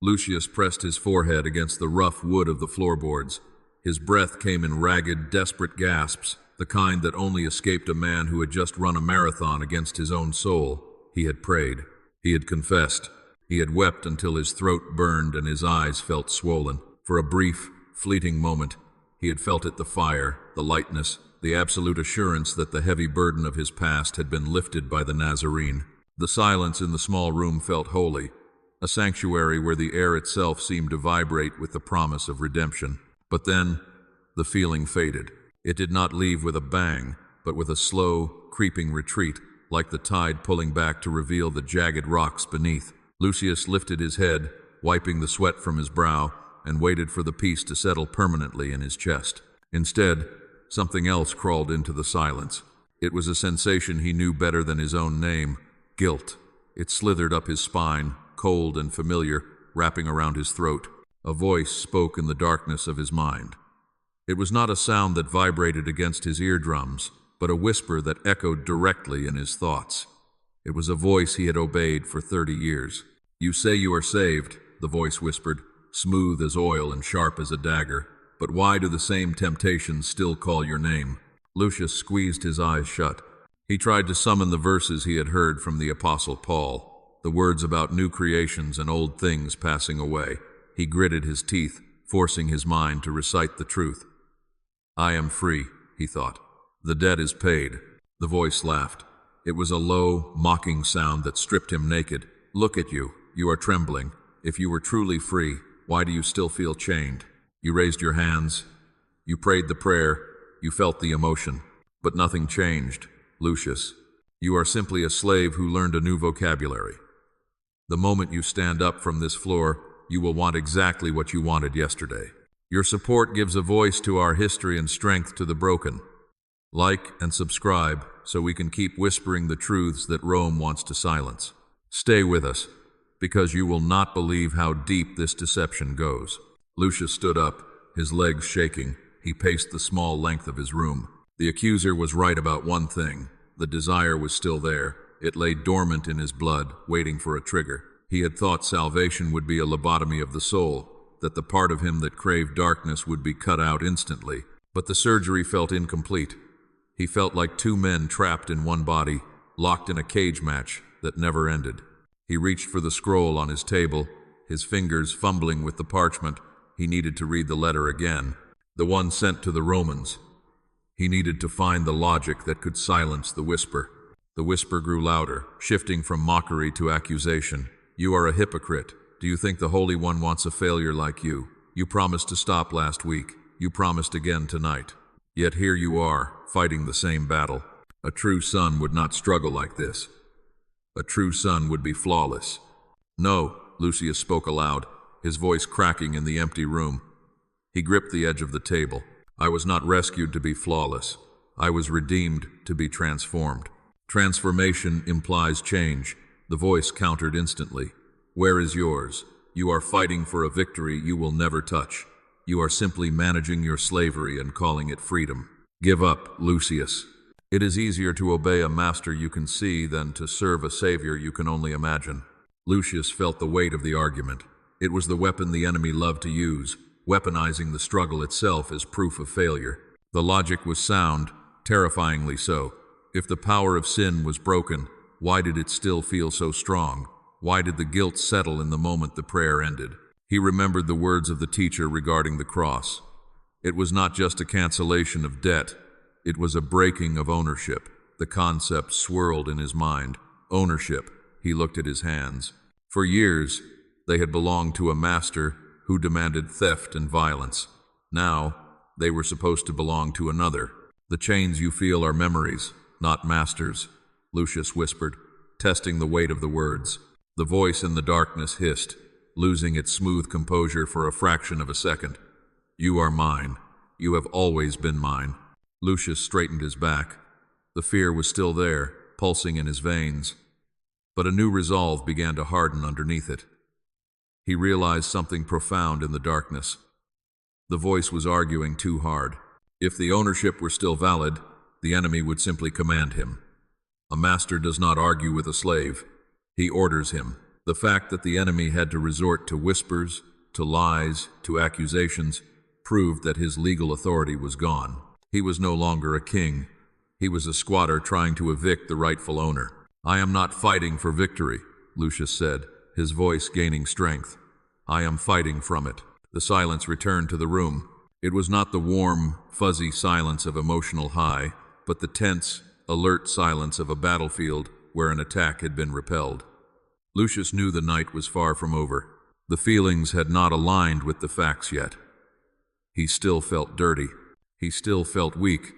Lucius pressed his forehead against the rough wood of the floorboards. His breath came in ragged, desperate gasps, the kind that only escaped a man who had just run a marathon against his own soul. He had prayed. He had confessed. He had wept until his throat burned and his eyes felt swollen. For a brief, fleeting moment, he had felt it, the fire, the lightness, the absolute assurance that the heavy burden of his past had been lifted by the Nazarene. The silence in the small room felt holy, a sanctuary where the air itself seemed to vibrate with the promise of redemption. But then, the feeling faded. It did not leave with a bang, but with a slow, creeping retreat, like the tide pulling back to reveal the jagged rocks beneath. Lucius lifted his head, wiping the sweat from his brow, and waited for the peace to settle permanently in his chest. Instead, something else crawled into the silence. It was a sensation he knew better than his own name: guilt. It slithered up his spine, cold and familiar, wrapping around his throat. A voice spoke in the darkness of his mind. It was not a sound that vibrated against his eardrums, but a whisper that echoed directly in his thoughts. It was a voice he had obeyed for 30 years. "You say you are saved," the voice whispered, smooth as oil and sharp as a dagger. "But why do the same temptations still call your name?" Lucius squeezed his eyes shut. He tried to summon the verses he had heard from the Apostle Paul, the words about new creations and old things passing away. He gritted his teeth, forcing his mind to recite the truth. "I am free," he thought. "The debt is paid." The voice laughed. It was a low, mocking sound that stripped him naked. "Look at you. You are trembling. If you were truly free, why do you still feel chained? You raised your hands. You prayed the prayer. You felt the emotion. But nothing changed, Lucius. You are simply a slave who learned a new vocabulary. The moment you stand up from this floor, you will want exactly what you wanted yesterday. Your support gives a voice to our history and strength to the broken. Like and subscribe so we can keep whispering the truths that Rome wants to silence. Stay with us, because you will not believe how deep this deception goes." Lucius stood up, his legs shaking. He paced the small length of his room. The accuser was right about one thing. The desire was still there. It lay dormant in his blood, waiting for a trigger. He had thought salvation would be a lobotomy of the soul, that the part of him that craved darkness would be cut out instantly. But the surgery felt incomplete. He felt like two men trapped in one body, locked in a cage match that never ended. He reached for the scroll on his table, his fingers fumbling with the parchment. He needed to read the letter again, the one sent to the Romans. He needed to find the logic that could silence the whisper. The whisper grew louder, shifting from mockery to accusation. "You are a hypocrite. Do you think the Holy One wants a failure like you? You promised to stop last week. You promised again tonight. Yet here you are, fighting the same battle. A true son would not struggle like this. A true son would be flawless." "No," Lucius spoke aloud, his voice cracking in the empty room. He gripped the edge of the table. "I was not rescued to be flawless. I was redeemed to be transformed." "Transformation implies change," the voice countered instantly. "Where is yours? You are fighting for a victory you will never touch. You are simply managing your slavery and calling it freedom. Give up, Lucius. It is easier to obey a master you can see than to serve a savior you can only imagine." Lucius felt the weight of the argument. It was the weapon the enemy loved to use, weaponizing the struggle itself as proof of failure. The logic was sound, terrifyingly so. If the power of sin was broken, why did it still feel so strong? Why did the guilt settle in the moment the prayer ended? He remembered the words of the teacher regarding the cross. It was not just a cancellation of debt, it was a breaking of ownership. The concept swirled in his mind. Ownership. He looked at his hands. For years, they had belonged to a master who demanded theft and violence. Now, they were supposed to belong to another. "The chains you feel are memories, not masters," Lucius whispered, testing the weight of the words. The voice in the darkness hissed, losing its smooth composure for a fraction of a second. "You are mine. You have always been mine." Lucius straightened his back. The fear was still there, pulsing in his veins. But a new resolve began to harden underneath it. He realized something profound in the darkness. The voice was arguing too hard. If the ownership were still valid, the enemy would simply command him. A master does not argue with a slave. He orders him. The fact that the enemy had to resort to whispers, to lies, to accusations, proved that his legal authority was gone. He was no longer a king. He was a squatter trying to evict the rightful owner. "I am not fighting for victory," Lucius said, his voice gaining strength. "I am fighting from it." The silence returned to the room. It was not the warm, fuzzy silence of emotional high, but the tense, alert silence of a battlefield where an attack had been repelled. Lucius knew the night was far from over. The feelings had not aligned with the facts yet. He still felt dirty. He still felt weak.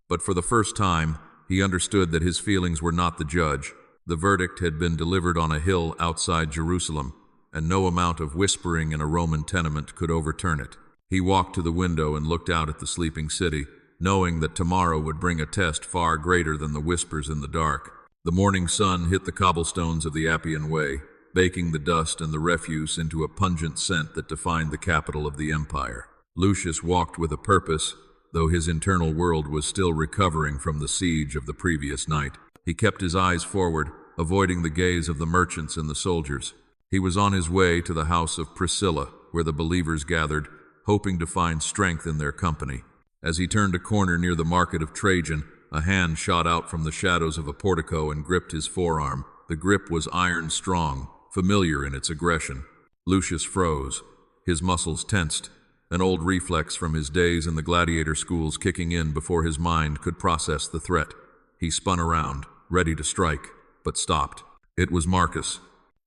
But for the first time, he understood that his feelings were not the judge. The verdict had been delivered on a hill outside Jerusalem, and no amount of whispering in a Roman tenement could overturn it. He walked to the window and looked out at the sleeping city, knowing that tomorrow would bring a test far greater than the whispers in the dark. The morning sun hit the cobblestones of the Appian Way, baking the dust and the refuse into a pungent scent that defined the capital of the empire. Lucius walked with a purpose, though his internal world was still recovering from the siege of the previous night. He kept his eyes forward, avoiding the gaze of the merchants and the soldiers. He was on his way to the house of Priscilla, where the believers gathered, hoping to find strength in their company. As he turned a corner near the market of Trajan, a hand shot out from the shadows of a portico and gripped his forearm. The grip was iron strong, familiar in its aggression. Lucius froze. His muscles tensed, an old reflex from his days in the gladiator schools kicking in before his mind could process the threat. He spun around, ready to strike, but stopped. It was Marcus.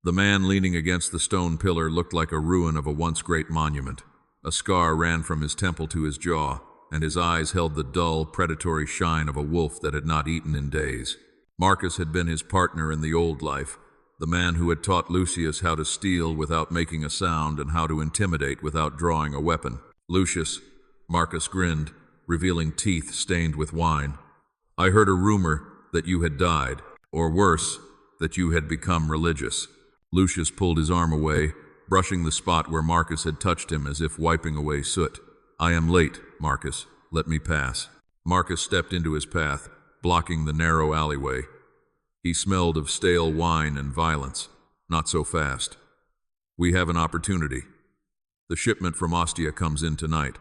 The man leaning against the stone pillar looked like a ruin of a once great monument. A scar ran from his temple to his jaw, and his eyes held the dull, predatory shine of a wolf that had not eaten in days. Marcus had been his partner in the old life, the man who had taught Lucius how to steal without making a sound and how to intimidate without drawing a weapon. "Lucius," Marcus grinned, revealing teeth stained with wine. "I heard a rumor that you had died, or worse, that you had become religious." Lucius pulled his arm away, brushing the spot where Marcus had touched him as if wiping away soot. "I am late, Marcus. Let me pass." Marcus stepped into his path, blocking the narrow alleyway. He smelled of stale wine and violence. "Not so fast. We have an opportunity. The shipment from Ostia comes in tonight.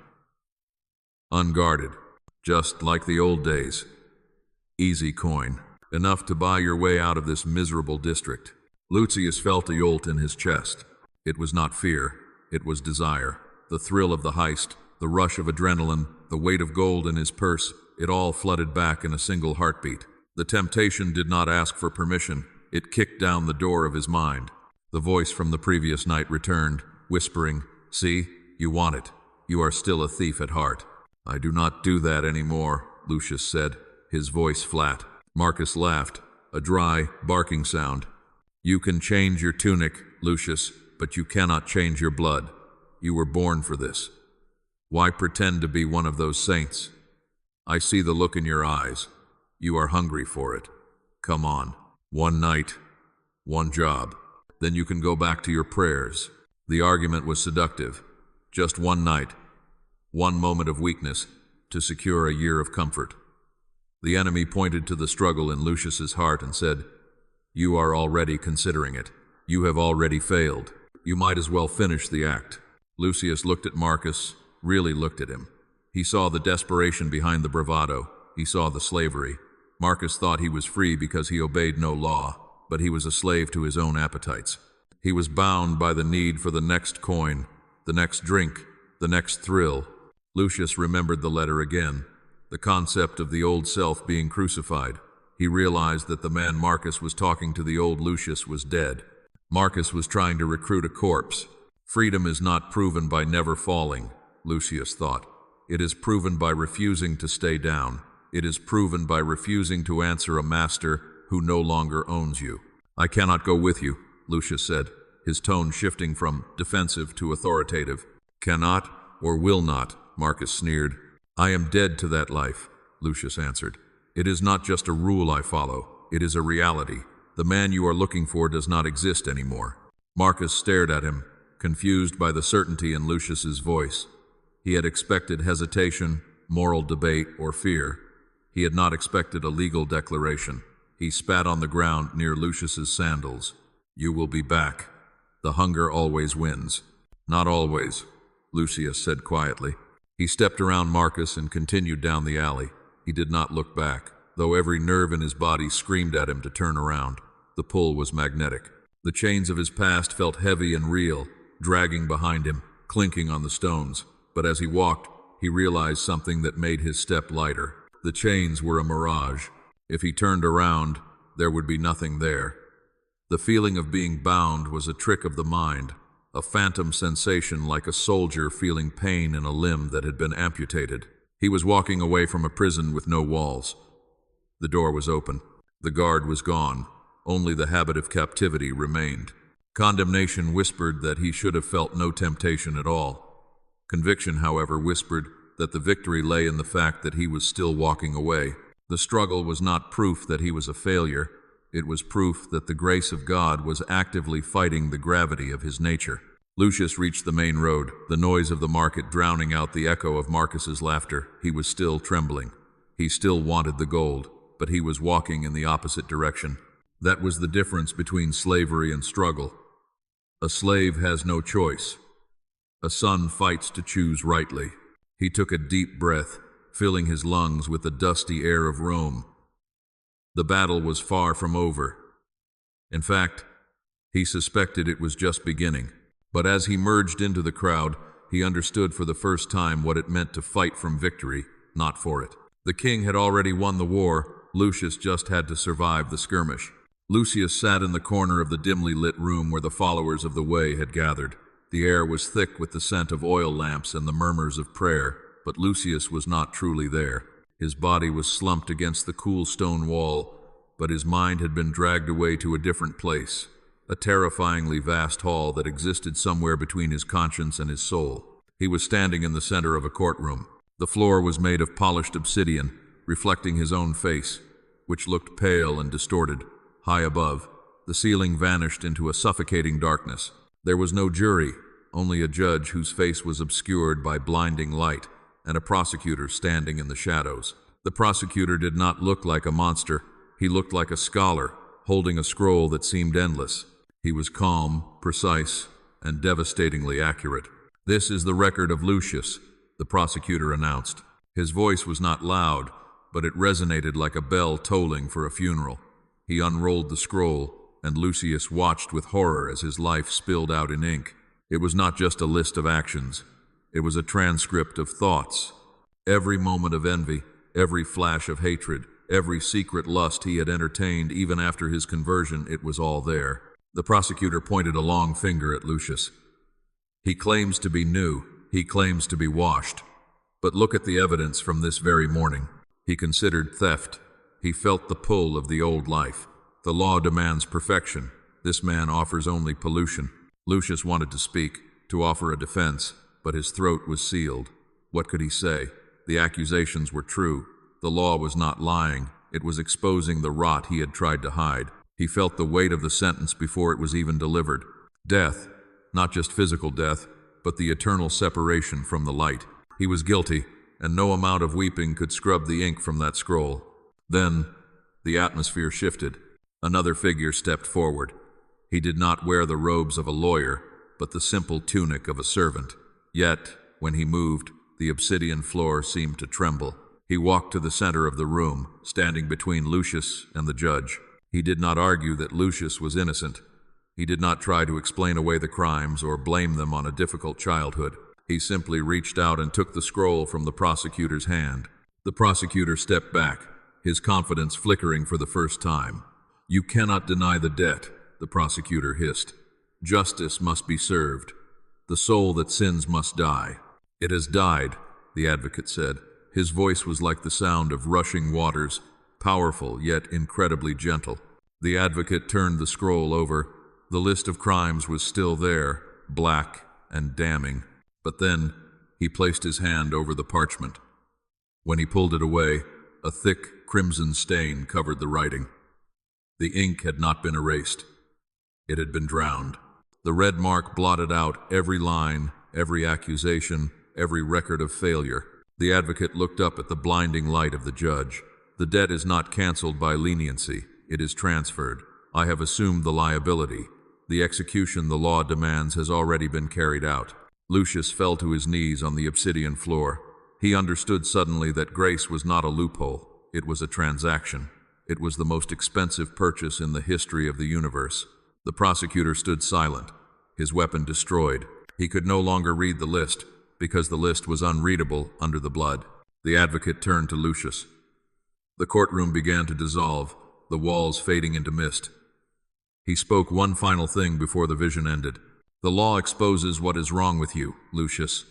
Unguarded, just like the old days. Easy coin, enough to buy your way out of this miserable district." Lucius felt a jolt in his chest. It was not fear, it was desire. The thrill of the heist, the rush of adrenaline, the weight of gold in his purse, it all flooded back in a single heartbeat. The temptation did not ask for permission. It kicked down the door of his mind. The voice from the previous night returned, whispering, "See, you want it. You are still a thief at heart." "I do not do that anymore," Lucius said, his voice flat. Marcus laughed, a dry, barking sound. "You can change your tunic, Lucius, but you cannot change your blood. You were born for this. Why pretend to be one of those saints? I see the look in your eyes. You are hungry for it. Come on. One night, one job. Then you can go back to your prayers." The argument was seductive. Just one night, one moment of weakness, to secure a year of comfort. The enemy pointed to the struggle in Lucius's heart and said, "You are already considering it. You have already failed. You might as well finish the act." Lucius looked at Marcus, really looked at him. He saw the desperation behind the bravado. He saw the slavery. Marcus thought he was free because he obeyed no law, but he was a slave to his own appetites. He was bound by the need for the next coin, the next drink, the next thrill. Lucius remembered the letter again, the concept of the old self being crucified. He realized that the man Marcus was talking to, the old Lucius, was dead. Marcus was trying to recruit a corpse. Freedom is not proven by never falling, Lucius thought. It is proven by refusing to stay down. It is proven by refusing to answer a master who no longer owns you. "I cannot go with you," Lucius said, his tone shifting from defensive to authoritative. "Cannot or will not," Marcus sneered. "I am dead to that life," Lucius answered. "It is not just a rule I follow. It is a reality. The man you are looking for does not exist anymore." Marcus stared at him, confused by the certainty in Lucius's voice. He had expected hesitation, moral debate, or fear. He had not expected a legal declaration. He spat on the ground near Lucius's sandals. You will be back. The hunger always wins. Not always, Lucius said quietly. He stepped around Marcus and continued down the alley. He did not look back, though every nerve in his body screamed at him to turn around. The pull was magnetic. The chains of his past felt heavy and real, dragging behind him, clinking on the stones. But as he walked, he realized something that made his step lighter. The chains were a mirage. If he turned around, there would be nothing there. The feeling of being bound was a trick of the mind, a phantom sensation like a soldier feeling pain in a limb that had been amputated. He was walking away from a prison with no walls. The door was open. The guard was gone. Only the habit of captivity remained. Condemnation whispered that he should have felt no temptation at all. Conviction, however, whispered that the victory lay in the fact that he was still walking away. The struggle was not proof that he was a failure. It was proof that the grace of God was actively fighting the gravity of his nature. Lucius reached the main road, the noise of the market drowning out the echo of Marcus's laughter. He was still trembling. He still wanted the gold, but he was walking in the opposite direction. That was the difference between slavery and struggle. A slave has no choice. A son fights to choose rightly. He took a deep breath, filling his lungs with the dusty air of Rome. The battle was far from over. In fact, he suspected it was just beginning. But as he merged into the crowd, he understood for the first time what it meant to fight from victory, not for it. The king had already won the war. Lucius just had to survive the skirmish. Lucius sat in the corner of the dimly lit room where the followers of the Way had gathered. The air was thick with the scent of oil lamps and the murmurs of prayer, but Lucius was not truly there. His body was slumped against the cool stone wall, but his mind had been dragged away to a different place, a terrifyingly vast hall that existed somewhere between his conscience and his soul. He was standing in the center of a courtroom. The floor was made of polished obsidian, reflecting his own face, which looked pale and distorted. High above, the ceiling vanished into a suffocating darkness. There was no jury, only a judge whose face was obscured by blinding light, and a prosecutor standing in the shadows. The prosecutor did not look like a monster. He looked like a scholar, holding a scroll that seemed endless. He was calm, precise, and devastatingly accurate. "This is the record of Lucius," the prosecutor announced. His voice was not loud, but it resonated like a bell tolling for a funeral. He unrolled the scroll, and Lucius watched with horror as his life spilled out in ink. It was not just a list of actions. It was a transcript of thoughts. Every moment of envy, every flash of hatred, every secret lust he had entertained even after his conversion, it was all there. The prosecutor pointed a long finger at Lucius. "He claims to be new. He claims to be washed. But look at the evidence from this very morning." He considered theft. He felt the pull of the old life. The law demands perfection. This man offers only pollution. Lucius wanted to speak, to offer a defense, but his throat was sealed. What could he say? The accusations were true. The law was not lying. It was exposing the rot he had tried to hide. He felt the weight of the sentence before it was even delivered. Death, not just physical death, but the eternal separation from the light. He was guilty, and no amount of weeping could scrub the ink from that scroll. Then, the atmosphere shifted. Another figure stepped forward. He did not wear the robes of a lawyer, but the simple tunic of a servant. Yet, when he moved, the obsidian floor seemed to tremble. He walked to the center of the room, standing between Lucius and the judge. He did not argue that Lucius was innocent. He did not try to explain away the crimes or blame them on a difficult childhood. He simply reached out and took the scroll from the prosecutor's hand. The prosecutor stepped back, his confidence flickering for the first time. "You cannot deny the debt," the prosecutor hissed. "Justice must be served. The soul that sins must die." "It has died," the advocate said. His voice was like the sound of rushing waters, powerful yet incredibly gentle. The advocate turned the scroll over. The list of crimes was still there, black and damning. But then he placed his hand over the parchment. When he pulled it away, a thick crimson stain covered the writing. The ink had not been erased. It had been drowned. The red mark blotted out every line, every accusation, every record of failure. The advocate looked up at the blinding light of the judge. "The debt is not canceled by leniency. It is transferred. I have assumed the liability. The execution the law demands has already been carried out. Lucius fell to his knees on the obsidian floor. He understood suddenly that grace was not a loophole. It was a transaction. It was the most expensive purchase in the history of the universe. The prosecutor stood silent, his weapon destroyed. He could no longer read the list, because the list was unreadable under the blood. The advocate turned to Lucius. The courtroom began to dissolve, the walls fading into mist. He spoke one final thing before the vision ended. The law exposes what is wrong with you, Lucius.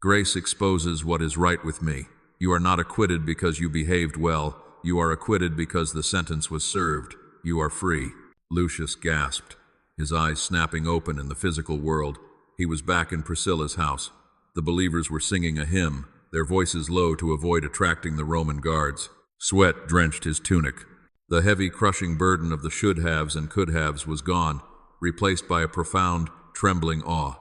Grace exposes what is right with me. You are not acquitted because you behaved well. You are acquitted because the sentence was served. You are free. Lucius gasped, his eyes snapping open in the physical world. He was back in Priscilla's house. The believers were singing a hymn, their voices low to avoid attracting the Roman guards. Sweat drenched his tunic. The heavy, crushing burden of the should-haves and could-haves was gone, replaced by a profound, trembling awe.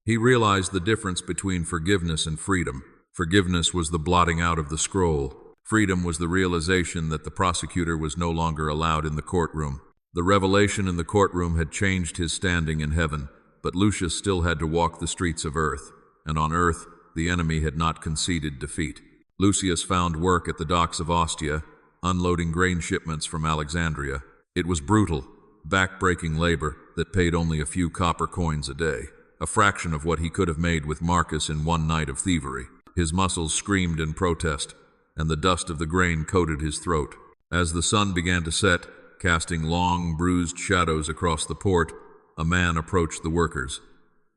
He realized the difference between forgiveness and freedom. Forgiveness was the blotting out of the scroll. Freedom was the realization that the prosecutor was no longer allowed in the courtroom. The revelation in the courtroom had changed his standing in heaven, but Lucius still had to walk the streets of earth, and on earth, the enemy had not conceded defeat. Lucius found work at the docks of Ostia, unloading grain shipments from Alexandria. It was brutal, back-breaking labor that paid only a few copper coins a day, a fraction of what he could have made with Marcus in one night of thievery. His muscles screamed in protest, and the dust of the grain coated his throat. As the sun began to set, casting long, bruised shadows across the port, a man approached the workers.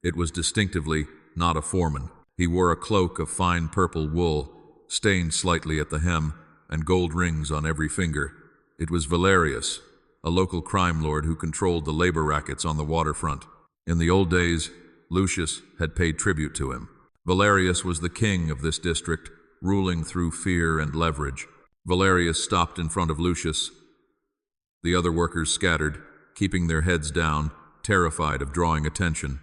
It was distinctively not a foreman. He wore a cloak of fine purple wool, stained slightly at the hem, and gold rings on every finger. It was Valerius, a local crime lord who controlled the labor rackets on the waterfront. In the old days, Lucius had paid tribute to him. Valerius was the king of this district, ruling through fear and leverage. Valerius stopped in front of Lucius. The other workers scattered, keeping their heads down, terrified of drawing attention.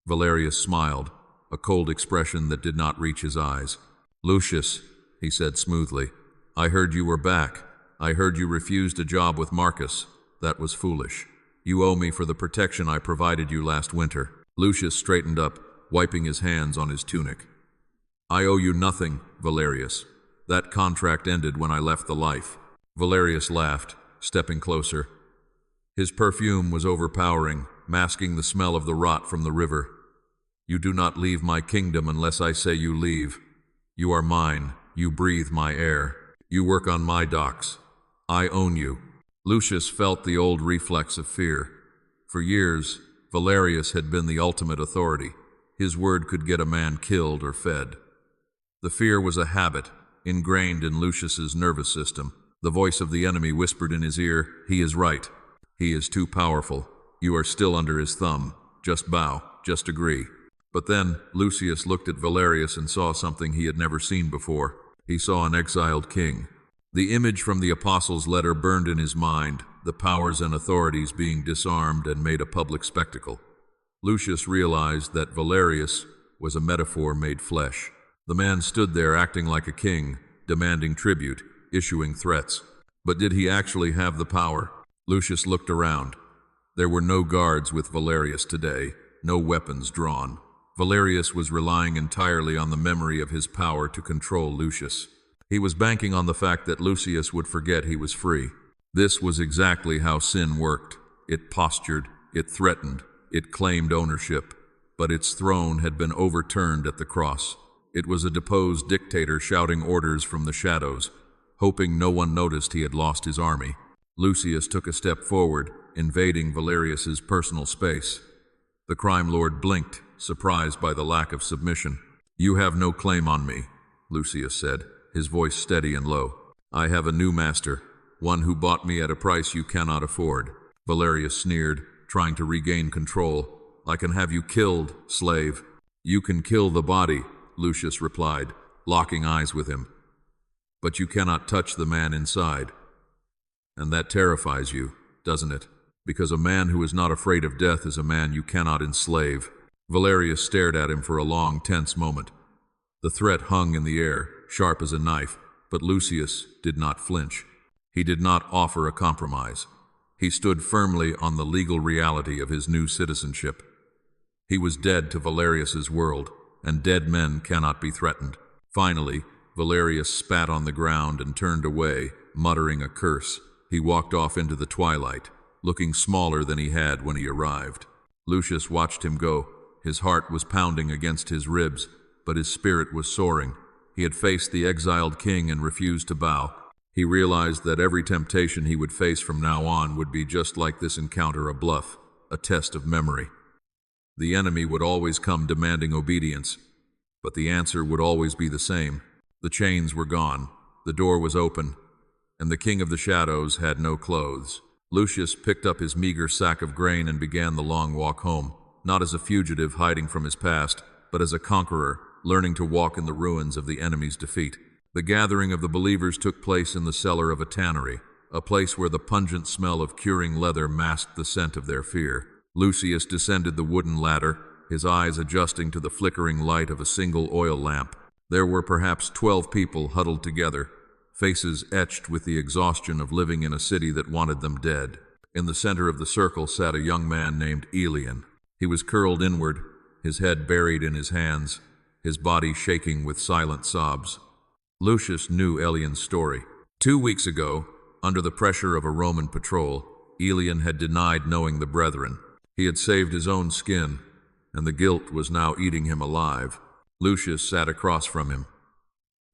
Valerius smiled, a cold expression that did not reach his eyes. "Lucius," he said smoothly, "I heard you were back. I heard you refused a job with Marcus. That was foolish. You owe me for the protection I provided you last winter." Lucius straightened up, wiping his hands on his tunic. "I owe you nothing, Valerius. That contract ended when I left the life." Valerius laughed, stepping closer. His perfume was overpowering, masking the smell of the rot from the river. "You do not leave my kingdom unless I say you leave. You are mine. You breathe my air. You work on my docks. I own you." Lucius felt the old reflex of fear. For years, Valerius had been the ultimate authority. His word could get a man killed or fed. The fear was a habit, ingrained in Lucius's nervous system. The voice of the enemy whispered in his ear, "He is right. He is too powerful. You are still under his thumb. Just bow. Just agree." But then, Lucius looked at Valerius and saw something he had never seen before. He saw an exiled king. The image from the apostles' letter burned in his mind, the powers and authorities being disarmed and made a public spectacle. Lucius realized that Valerius was a metaphor made flesh. The man stood there acting like a king, demanding tribute, issuing threats. But did he actually have the power? Lucius looked around. There were no guards with Valerius today, no weapons drawn. Valerius was relying entirely on the memory of his power to control Lucius. He was banking on the fact that Lucius would forget he was free. This was exactly how sin worked. It postured, it threatened, it claimed ownership, but its throne had been overturned at the cross. It was a deposed dictator shouting orders from the shadows, hoping no one noticed he had lost his army. Lucius took a step forward, invading Valerius's personal space. The crime lord blinked, surprised by the lack of submission. "You have no claim on me," Lucius said, his voice steady and low. "I have a new master, one who bought me at a price you cannot afford." Valerius sneered, trying to regain control. "I can have you killed, slave." "You can kill the body," Lucius replied, locking eyes with him. "But you cannot touch the man inside. And that terrifies you, doesn't it? Because a man who is not afraid of death is a man you cannot enslave." Valerius stared at him for a long, tense moment. The threat hung in the air, sharp as a knife, but Lucius did not flinch. He did not offer a compromise. He stood firmly on the legal reality of his new citizenship. He was dead to Valerius's world, and dead men cannot be threatened. Finally, Valerius spat on the ground and turned away, muttering a curse. He walked off into the twilight, looking smaller than he had when he arrived. Lucius watched him go. His heart was pounding against his ribs, but his spirit was soaring. He had faced the exiled king and refused to bow. He realized that every temptation he would face from now on would be just like this encounter, a bluff, a test of memory. The enemy would always come demanding obedience, but the answer would always be the same. The chains were gone, the door was open, and the king of the shadows had no clothes. Lucius picked up his meager sack of grain and began the long walk home, not as a fugitive hiding from his past, but as a conqueror, learning to walk in the ruins of the enemy's defeat. The gathering of the believers took place in the cellar of a tannery, a place where the pungent smell of curing leather masked the scent of their fear. Lucius descended the wooden ladder, his eyes adjusting to the flickering light of a single oil lamp. There were perhaps 12 people huddled together, faces etched with the exhaustion of living in a city that wanted them dead. In the center of the circle sat a young man named Elian. He was curled inward, his head buried in his hands, his body shaking with silent sobs. Lucius knew Elian's story. 2 weeks ago, under the pressure of a Roman patrol, Elian had denied knowing the brethren. He had saved his own skin, and the guilt was now eating him alive. Lucius sat across from him.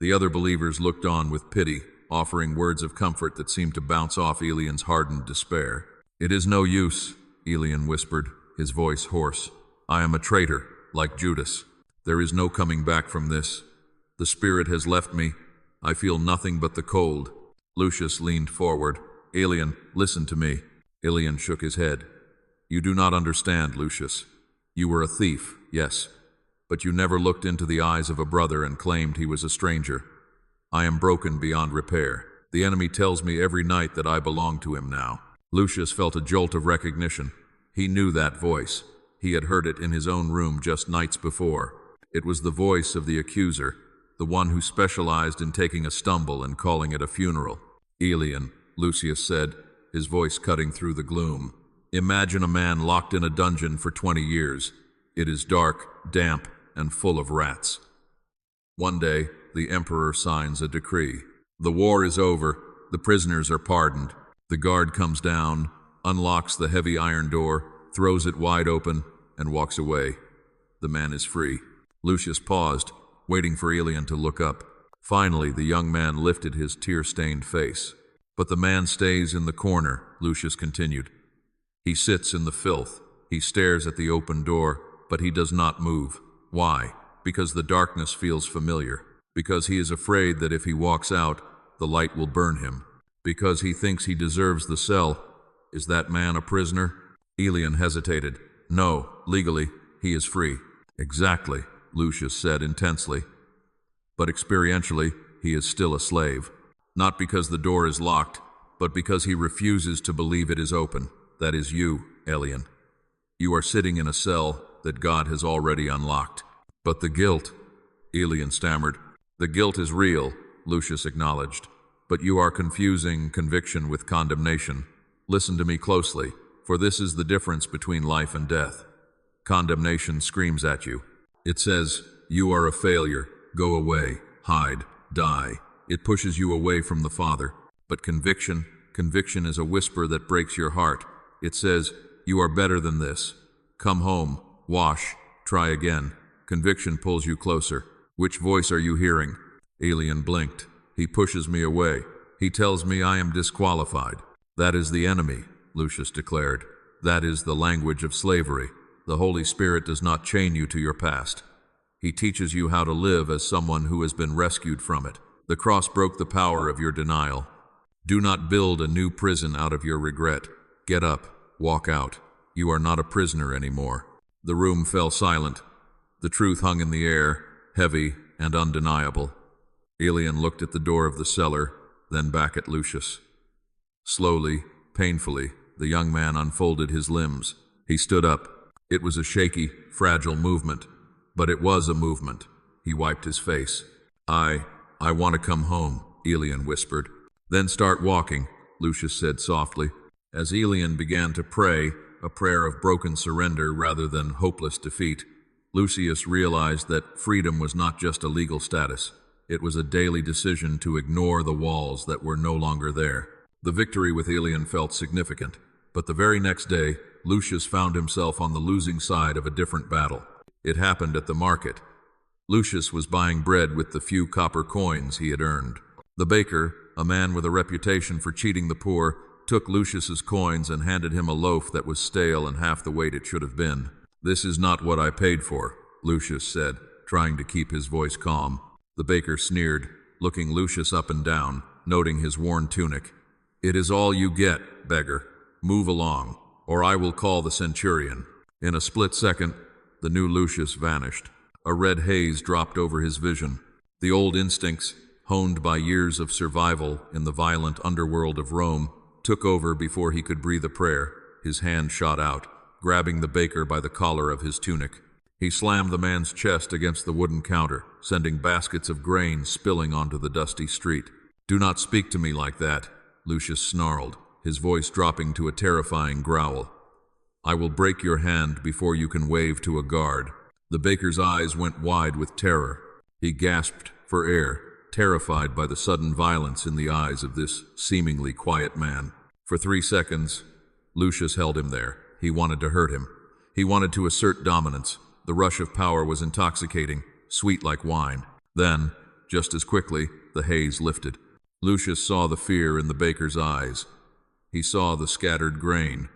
The other believers looked on with pity, offering words of comfort that seemed to bounce off Elian's hardened despair. "It is no use," Elian whispered, his voice hoarse. "I am a traitor, like Judas. There is no coming back from this. The spirit has left me. I feel nothing but the cold." Lucius leaned forward. "Elian, listen to me." Elian shook his head. "You do not understand, Lucius. You were a thief, yes, but you never looked into the eyes of a brother and claimed he was a stranger. I am broken beyond repair. The enemy tells me every night that I belong to him now." Lucius felt a jolt of recognition. He knew that voice. He had heard it in his own room just nights before. It was the voice of the accuser, the one who specialized in taking a stumble and calling it a funeral. "Elian," Lucius said, his voice cutting through the gloom. "Imagine a man locked in a dungeon for 20 years. It is dark, damp, and full of rats. One day, the emperor signs a decree. The war is over, the prisoners are pardoned. The guard comes down, unlocks the heavy iron door, throws it wide open, and walks away. The man is free." Lucius paused, waiting for Elian to look up. Finally, the young man lifted his tear-stained face. "But the man stays in the corner," Lucius continued. "He sits in the filth. He stares at the open door, but he does not move. Why? Because the darkness feels familiar. Because he is afraid that if he walks out, the light will burn him. Because he thinks he deserves the cell. Is that man a prisoner?" Elian hesitated. "No, legally, he is free." "Exactly," Lucius said intensely. "But experientially, he is still a slave. Not because the door is locked, but because he refuses to believe it is open. That is you, Elian. You are sitting in a cell that God has already unlocked." "But the guilt," Elian stammered. "The guilt is real," Lucius acknowledged. "But you are confusing conviction with condemnation. Listen to me closely, for this is the difference between life and death. Condemnation screams at you. It says, 'You are a failure. Go away. Hide. Die.' It pushes you away from the Father. But conviction is a whisper that breaks your heart. It says, 'You are better than this. Come home. Wash. Try again.' Conviction pulls you closer. Which voice are you hearing?" Elian blinked. "He pushes me away. He tells me I am disqualified." "That is the enemy," Lucius declared. "That is the language of slavery. The Holy Spirit does not chain you to your past. He teaches you how to live as someone who has been rescued from it. The cross broke the power of your denial. Do not build a new prison out of your regret. Get up. Walk out. You are not a prisoner anymore." The room fell silent. The truth hung in the air, heavy and undeniable. Elian looked at the door of the cellar, then back at Lucius. Slowly, painfully, the young man unfolded his limbs. He stood up. It was a shaky, fragile movement, but it was a movement. He wiped his face. I want to come home," Elian whispered. "Then start walking," Lucius said softly. As Elian began to pray, a prayer of broken surrender rather than hopeless defeat, Lucius realized that freedom was not just a legal status. It was a daily decision to ignore the walls that were no longer there. The victory with Elian felt significant, but the very next day, Lucius found himself on the losing side of a different battle. It happened at the market. Lucius was buying bread with the few copper coins he had earned. The baker, a man with a reputation for cheating the poor, took Lucius's coins and handed him a loaf that was stale and half the weight it should have been. "This is not what I paid for," Lucius said, trying to keep his voice calm. The baker sneered, looking Lucius up and down, noting his worn tunic. "It is all you get, beggar. Move along, or I will call the centurion." In a split second, the new Lucius vanished. A red haze dropped over his vision. The old instincts, honed by years of survival in the violent underworld of Rome, took over before he could breathe a prayer. His hand shot out, grabbing the baker by the collar of his tunic. He slammed the man's chest against the wooden counter, sending baskets of grain spilling onto the dusty street. "Do not speak to me like that," Lucius snarled, his voice dropping to a terrifying growl. "I will break your hand before you can wave to a guard." The baker's eyes went wide with terror. He gasped for air, terrified by the sudden violence in the eyes of this seemingly quiet man. For 3 seconds, Lucius held him there. He wanted to hurt him. He wanted to assert dominance. The rush of power was intoxicating, sweet like wine. Then, just as quickly, the haze lifted. Lucius saw the fear in the baker's eyes. He saw the scattered grain.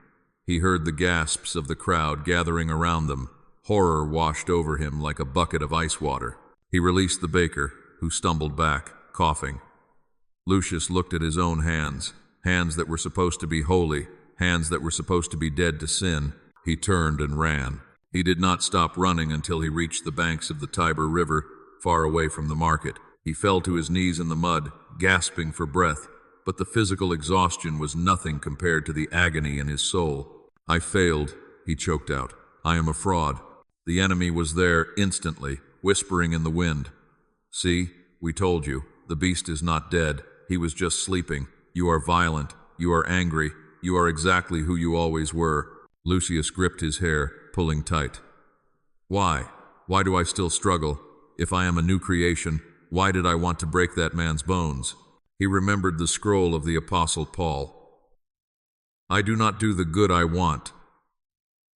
He heard the gasps of the crowd gathering around them. Horror washed over him like a bucket of ice water. He released the baker, who stumbled back, coughing. Lucius looked at his own hands, hands that were supposed to be holy, hands that were supposed to be dead to sin. He turned and ran. He did not stop running until he reached the banks of the Tiber River, far away from the market. He fell to his knees in the mud, gasping for breath, but the physical exhaustion was nothing compared to the agony in his soul. "I failed," he choked out. "I am a fraud." The enemy was there instantly, whispering in the wind. "See, we told you. The beast is not dead. He was just sleeping. You are violent. You are angry. You are exactly who you always were." Lucius gripped his hair, pulling tight. "Why? Why do I still struggle? If I am a new creation, why did I want to break that man's bones?" He remembered the scroll of the Apostle Paul. "I do not do the good I want,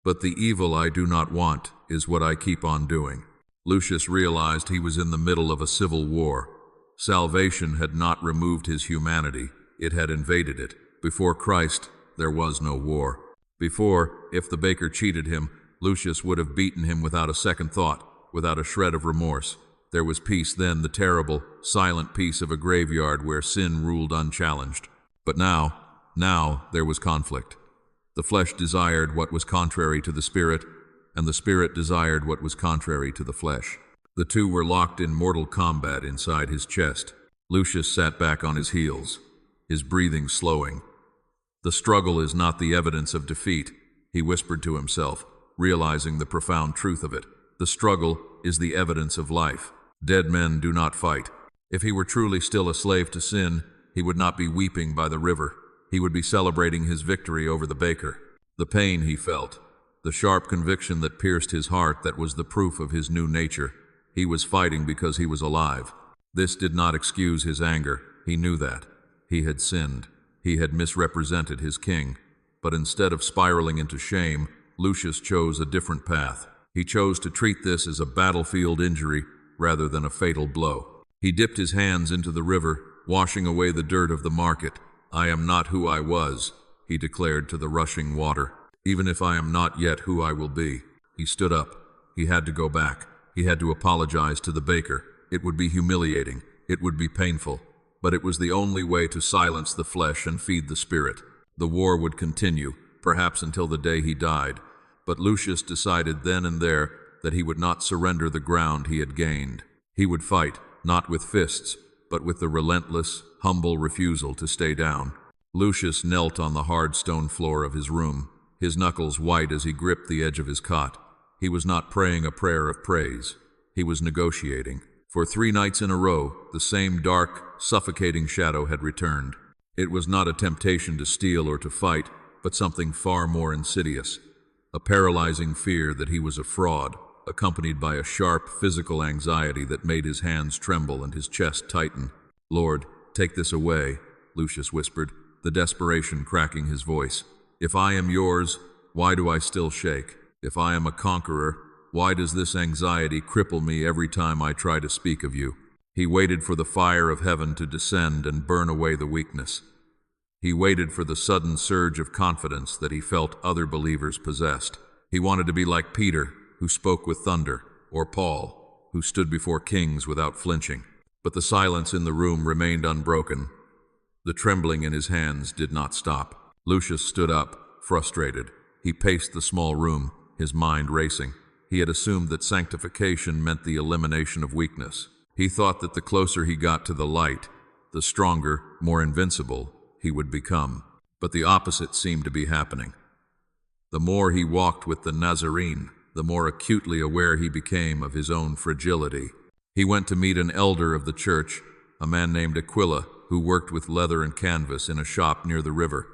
but the evil I do not want is what I keep on doing." Lucius realized he was in the middle of a civil war. Salvation had not removed his humanity, it had invaded it. Before Christ, there was no war. Before, if the baker cheated him, Lucius would have beaten him without a second thought, without a shred of remorse. There was peace then, the terrible, silent peace of a graveyard where sin ruled unchallenged. But now there was conflict. The flesh desired what was contrary to the spirit, and the spirit desired what was contrary to the flesh. The two were locked in mortal combat inside his chest. Lucius sat back on his heels, his breathing slowing. "The struggle is not the evidence of defeat," he whispered to himself, realizing the profound truth of it. "The struggle is the evidence of life. Dead men do not fight." If he were truly still a slave to sin, he would not be weeping by the river. He would be celebrating his victory over the baker. The pain he felt, the sharp conviction that pierced his heart, that was the proof of his new nature. He was fighting because he was alive. This did not excuse his anger. He knew that. He had sinned. He had misrepresented his king. But instead of spiraling into shame, Lucius chose a different path. He chose to treat this as a battlefield injury rather than a fatal blow. He dipped his hands into the river, washing away the dirt of the market. "I am not who I was," he declared to the rushing water, "even if I am not yet who I will be." He stood up. He had to go back. He had to apologize to the baker. It would be humiliating. It would be painful. But it was the only way to silence the flesh and feed the spirit. The war would continue, perhaps until the day he died. But Lucius decided then and there that he would not surrender the ground he had gained. He would fight, not with fists, but with the relentless, humble refusal to stay down. Lucius knelt on the hard stone floor of his room, his knuckles white as he gripped the edge of his cot. He was not praying a prayer of praise. He was negotiating. For 3 nights in a row, the same dark, suffocating shadow had returned. It was not a temptation to steal or to fight. but something far more insidious, a paralyzing fear that he was a fraud, accompanied by a sharp physical anxiety that made his hands tremble and his chest tighten. "Lord, take this away," Lucius whispered, the desperation cracking his voice. "If I am yours, why do I still shake? If I am a conqueror, why does this anxiety cripple me every time I try to speak of you?" He waited for the fire of heaven to descend and burn away the weakness. He waited for the sudden surge of confidence that he felt other believers possessed. He wanted to be like Peter, who spoke with thunder, or Paul, who stood before kings without flinching. But the silence in the room remained unbroken. The trembling in his hands did not stop. Lucius stood up, frustrated. He paced the small room, his mind racing. He had assumed that sanctification meant the elimination of weakness. He thought that the closer he got to the light, the stronger, more invincible he would become. But the opposite seemed to be happening. The more he walked with the Nazarene, the more acutely aware he became of his own fragility. He went to meet an elder of the church, a man named Aquila, who worked with leather and canvas in a shop near the river.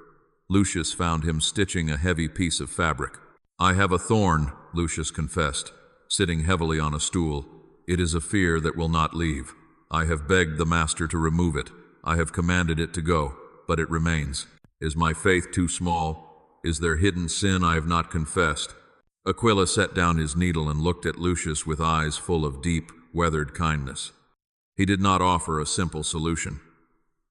Lucius found him stitching a heavy piece of fabric. "I have a thorn," Lucius confessed, sitting heavily on a stool. "It is a fear that will not leave. I have begged the master to remove it. I have commanded it to go, but it remains. Is my faith too small? Is there hidden sin I have not confessed?" Aquila set down his needle and looked at Lucius with eyes full of deep, weathered kindness. He did not offer a simple solution.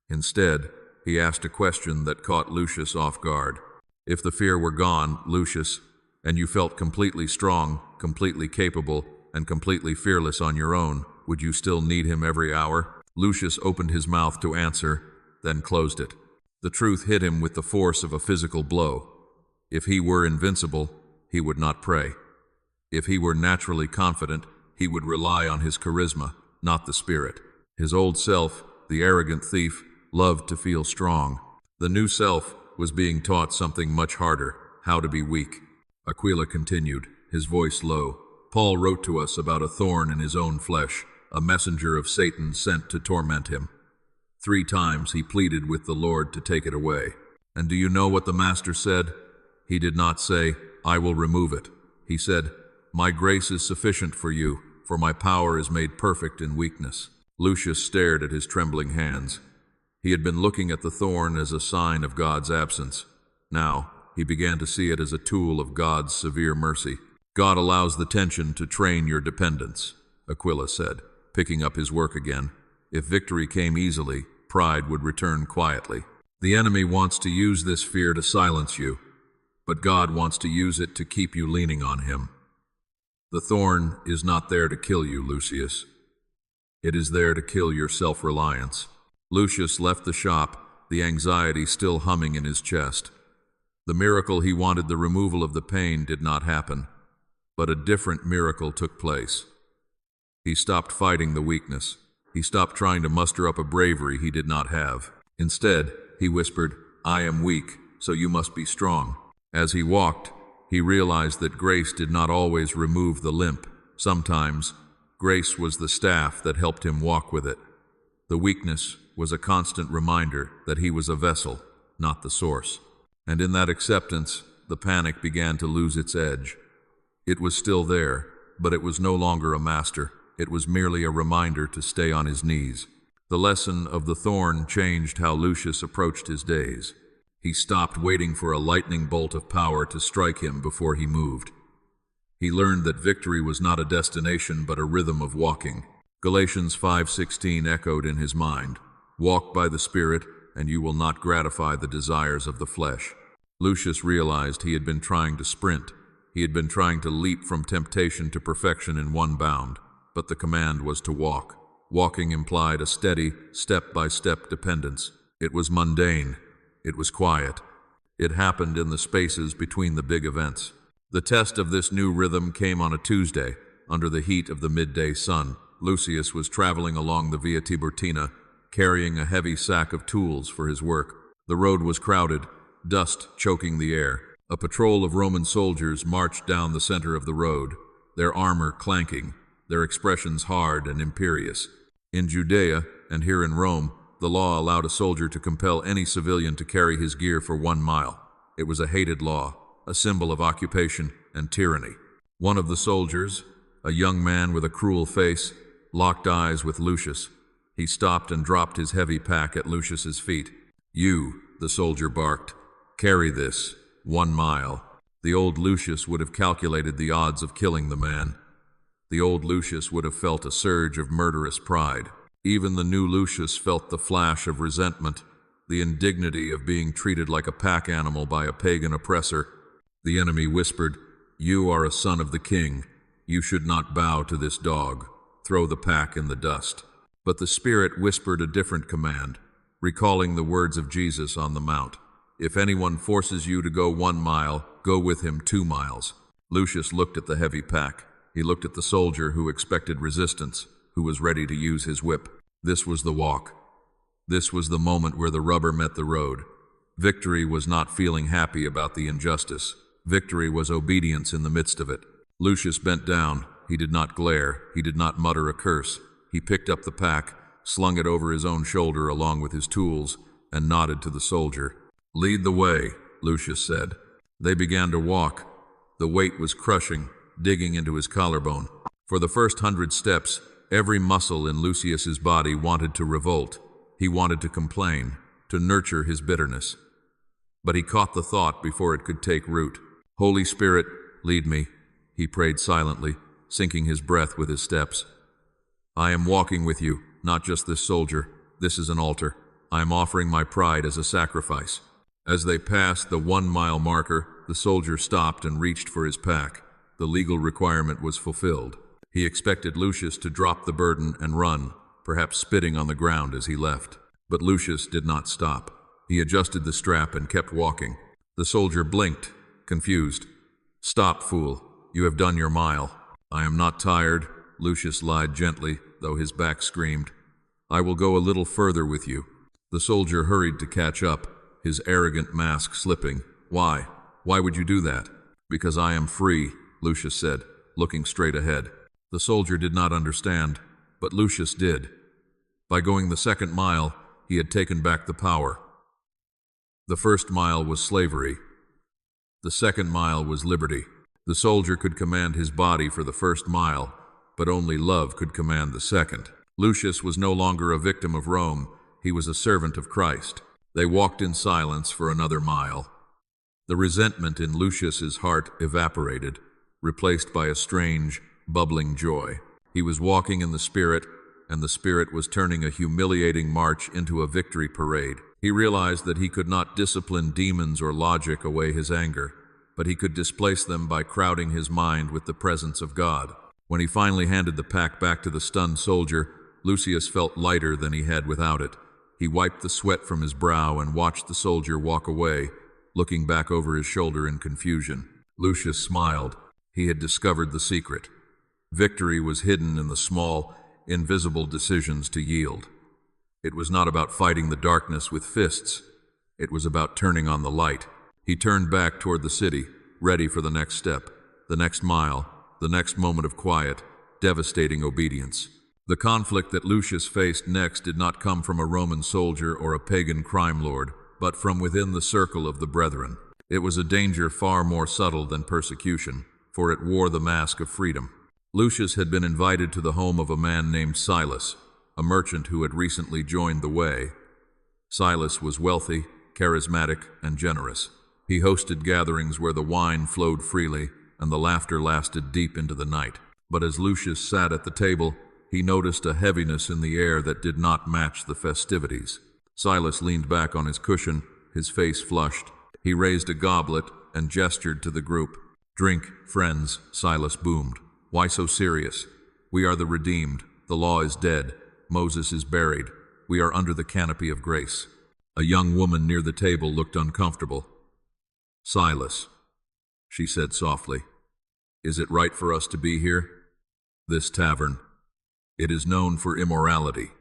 Instead, he asked a question that caught Lucius off guard. "If the fear were gone, Lucius, and you felt completely strong, completely capable, and completely fearless on your own, would you still need him every hour?" Lucius opened his mouth to answer, then closed it. The truth hit him with the force of a physical blow. If he were invincible, he would not pray. If he were naturally confident, he would rely on his charisma, not the Spirit. His old self, the arrogant thief, loved to feel strong. The new self was being taught something much harder, how to be weak. Aquila continued, his voice low. "Paul wrote to us about a thorn in his own flesh, a messenger of Satan sent to torment him. 3 times he pleaded with the Lord to take it away. And do you know what the Master said? He did not say, 'I will remove it.' He said, 'My grace is sufficient for you, for my power is made perfect in weakness.'" Lucius stared at his trembling hands. He had been looking at the thorn as a sign of God's absence. Now, he began to see it as a tool of God's severe mercy. "God allows the tension to train your dependence," Aquila said, picking up his work again. "If victory came easily, pride would return quietly. The enemy wants to use this fear to silence you, but God wants to use it to keep you leaning on him. The thorn is not there to kill you, Lucius. It is there to kill your self-reliance." Lucius left the shop, the anxiety still humming in his chest. The miracle he wanted, the removal of the pain, did not happen, but a different miracle took place. He stopped fighting the weakness. He stopped trying to muster up a bravery he did not have. Instead, he whispered, "I am weak, so you must be strong." As he walked, he realized that grace did not always remove the limp. Sometimes, grace was the staff that helped him walk with it. The weakness was a constant reminder that he was a vessel, not the source. And in that acceptance, the panic began to lose its edge. It was still there, but it was no longer a master. It was merely a reminder to stay on his knees. The lesson of the thorn changed how Lucius approached his days. He stopped waiting for a lightning bolt of power to strike him before he moved. He learned that victory was not a destination but a rhythm of walking. Galatians 5:16 echoed in his mind, "Walk by the Spirit, and you will not gratify the desires of the flesh." Lucius realized he had been trying to sprint. He had been trying to leap from temptation to perfection in one bound, but the command was to walk. Walking implied a steady, step-by-step dependence. It was mundane. It was quiet. It happened in the spaces between the big events. The test of this new rhythm came on a Tuesday, under the heat of the midday sun. Lucius was traveling along the Via Tiburtina, carrying a heavy sack of tools for his work. The road was crowded, dust choking the air. A patrol of Roman soldiers marched down the center of the road, their armor clanking, their expressions hard and imperious. In Judea, and here in Rome, the law allowed a soldier to compel any civilian to carry his gear for 1 mile. It was a hated law, a symbol of occupation and tyranny. One of the soldiers, a young man with a cruel face, locked eyes with Lucius. He stopped and dropped his heavy pack at Lucius's feet. "You," the soldier barked, "carry this 1 mile." The old Lucius would have calculated the odds of killing the man. The old Lucius would have felt a surge of murderous pride. Even the new Lucius felt the flash of resentment, the indignity of being treated like a pack animal by a pagan oppressor. The enemy whispered, "You are a son of the king. You should not bow to this dog. Throw the pack in the dust." But the Spirit whispered a different command, recalling the words of Jesus on the Mount. "If anyone forces you to go 1 mile, go with him 2 miles. Lucius looked at the heavy pack. He looked at the soldier who expected resistance, who was ready to use his whip. This was the walk. This was the moment where the rubber met the road. Victory was not feeling happy about the injustice. Victory was obedience in the midst of it. Lucius bent down. He did not glare. He did not mutter a curse. He picked up the pack, slung it over his own shoulder along with his tools, and nodded to the soldier. "Lead the way," Lucius said. They began to walk. The weight was crushing, digging into his collarbone. For the first 100 steps, every muscle in Lucius's body wanted to revolt. He wanted to complain, to nurture his bitterness. But he caught the thought before it could take root. "Holy Spirit, lead me," he prayed silently, syncing his breath with his steps. "I am walking with you, not just this soldier. This is an altar. I am offering my pride as a sacrifice." As they passed the 1-mile marker, the soldier stopped and reached for his pack. The legal requirement was fulfilled. He expected Lucius to drop the burden and run, perhaps spitting on the ground as he left. But Lucius did not stop. He adjusted the strap and kept walking. The soldier blinked, confused. "Stop, fool. You have done your mile." "I am not tired," Lucius lied gently, though his back screamed. "I will go a little further with you." The soldier hurried to catch up, his arrogant mask slipping. "Why? Why would you do that?" "Because I am free," Lucius said, looking straight ahead. The soldier did not understand, but Lucius did. By going the 2nd mile, he had taken back the power. The 1st mile was slavery. The 2nd mile was liberty. The soldier could command his body for the 1st mile, but only love could command the 2nd. Lucius was no longer a victim of Rome. He was a servant of Christ. They walked in silence for another mile. The resentment in Lucius's heart evaporated, replaced by a strange, bubbling joy. He was walking in the Spirit, and the Spirit was turning a humiliating march into a victory parade. He realized that he could not discipline demons or logic away his anger, but he could displace them by crowding his mind with the presence of God. When he finally handed the pack back to the stunned soldier, Lucius felt lighter than he had without it. He wiped the sweat from his brow and watched the soldier walk away, looking back over his shoulder in confusion. Lucius smiled. He had discovered the secret. Victory was hidden in the small, invisible decisions to yield. It was not about fighting the darkness with fists. It was about turning on the light. He turned back toward the city, ready for the next step, the next mile, the next moment of quiet, devastating obedience. The conflict that Lucius faced next did not come from a Roman soldier or a pagan crime lord, but from within the circle of the brethren. It was a danger far more subtle than persecution, for it wore the mask of freedom. Lucius had been invited to the home of a man named Silas, a merchant who had recently joined the way. Silas was wealthy, charismatic, and generous. He hosted gatherings where the wine flowed freely and the laughter lasted deep into the night. But as Lucius sat at the table, he noticed a heaviness in the air that did not match the festivities. Silas leaned back on his cushion, his face flushed. He raised a goblet and gestured to the group. "Drink, friends," Silas boomed. "Why so serious? We are the redeemed. The law is dead. Moses is buried. We are under the canopy of grace." A young woman near the table looked uncomfortable. "Silas," she said softly, "is it right for us to be here? This tavern. It is known for immorality.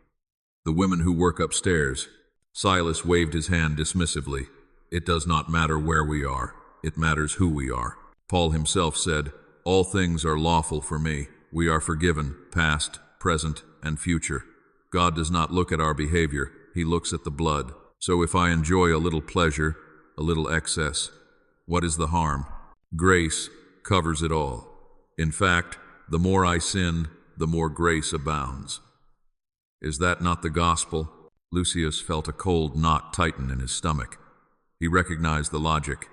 The women who work upstairs." Silas waved his hand dismissively. "It does not matter where we are. It matters who we are. Paul himself said, 'All things are lawful for me.' We are forgiven, past, present, and future. God does not look at our behavior. He looks at the blood. So if I enjoy a little pleasure, a little excess, What is the harm? Grace covers it all. In fact, the more I sin, the more grace abounds. Is that not the gospel? Lucius felt a cold knot tighten in his stomach. He recognized the logic.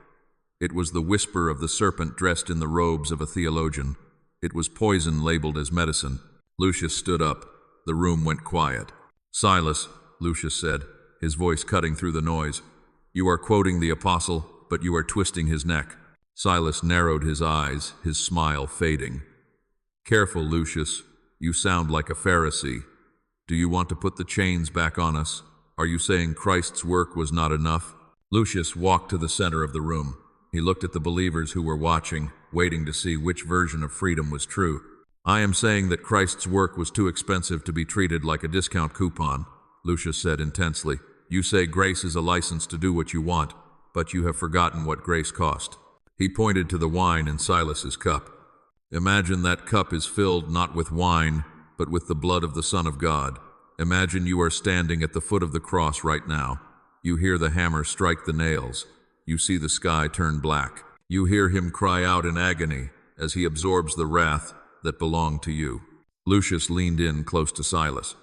It was the whisper of the serpent dressed in the robes of a theologian. It was poison labeled as medicine. Lucius stood up. The room went quiet. Silas, Lucius said, his voice cutting through the noise, you are quoting the apostle, but you are twisting his neck. Silas narrowed his eyes, his smile fading. Careful, Lucius. You sound like a Pharisee. Do you want to put the chains back on us? Are you saying Christ's work was not enough? Lucius walked to the center of the room. He looked at the believers who were watching, waiting to see which version of freedom was true. I am saying that Christ's work was too expensive to be treated like a discount coupon, Lucius said intensely. You say grace is a license to do what you want, but you have forgotten what grace cost. He pointed to the wine in Silas's cup. Imagine that cup is filled not with wine, but with the blood of the Son of God. Imagine you are standing at the foot of the cross right now. You hear the hammer strike the nails. You see the sky turn black. You hear him cry out in agony as he absorbs the wrath that belonged to you. Lucius leaned in close to Silas.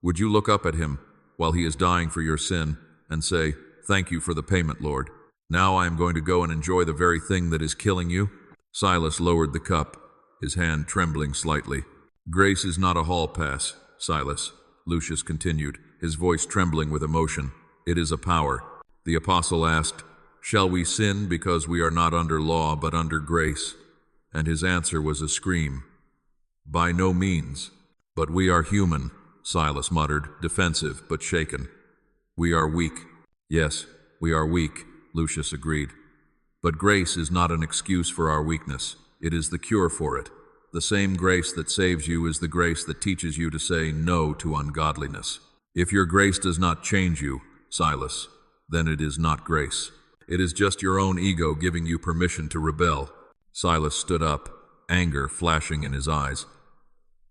Would you look up at him while he is dying for your sin and say, "Thank you for the payment, Lord. Now I am going to go and enjoy the very thing that is killing you"? Silas lowered the cup, his hand trembling slightly. Grace is not a hall pass, Silas, Lucius continued, his voice trembling with emotion. It is a power. The apostle asked, "Shall we sin because we are not under law but under grace?" And his answer was a scream. By no means. But we are human, Silas muttered, defensive but shaken. We are weak. Yes, we are weak, Lucius agreed. But grace is not an excuse for our weakness. It is the cure for it. The same grace that saves you is the grace that teaches you to say no to ungodliness. If your grace does not change you, Silas, then it is not grace. It is just your own ego giving you permission to rebel. Silas stood up, anger flashing in his eyes.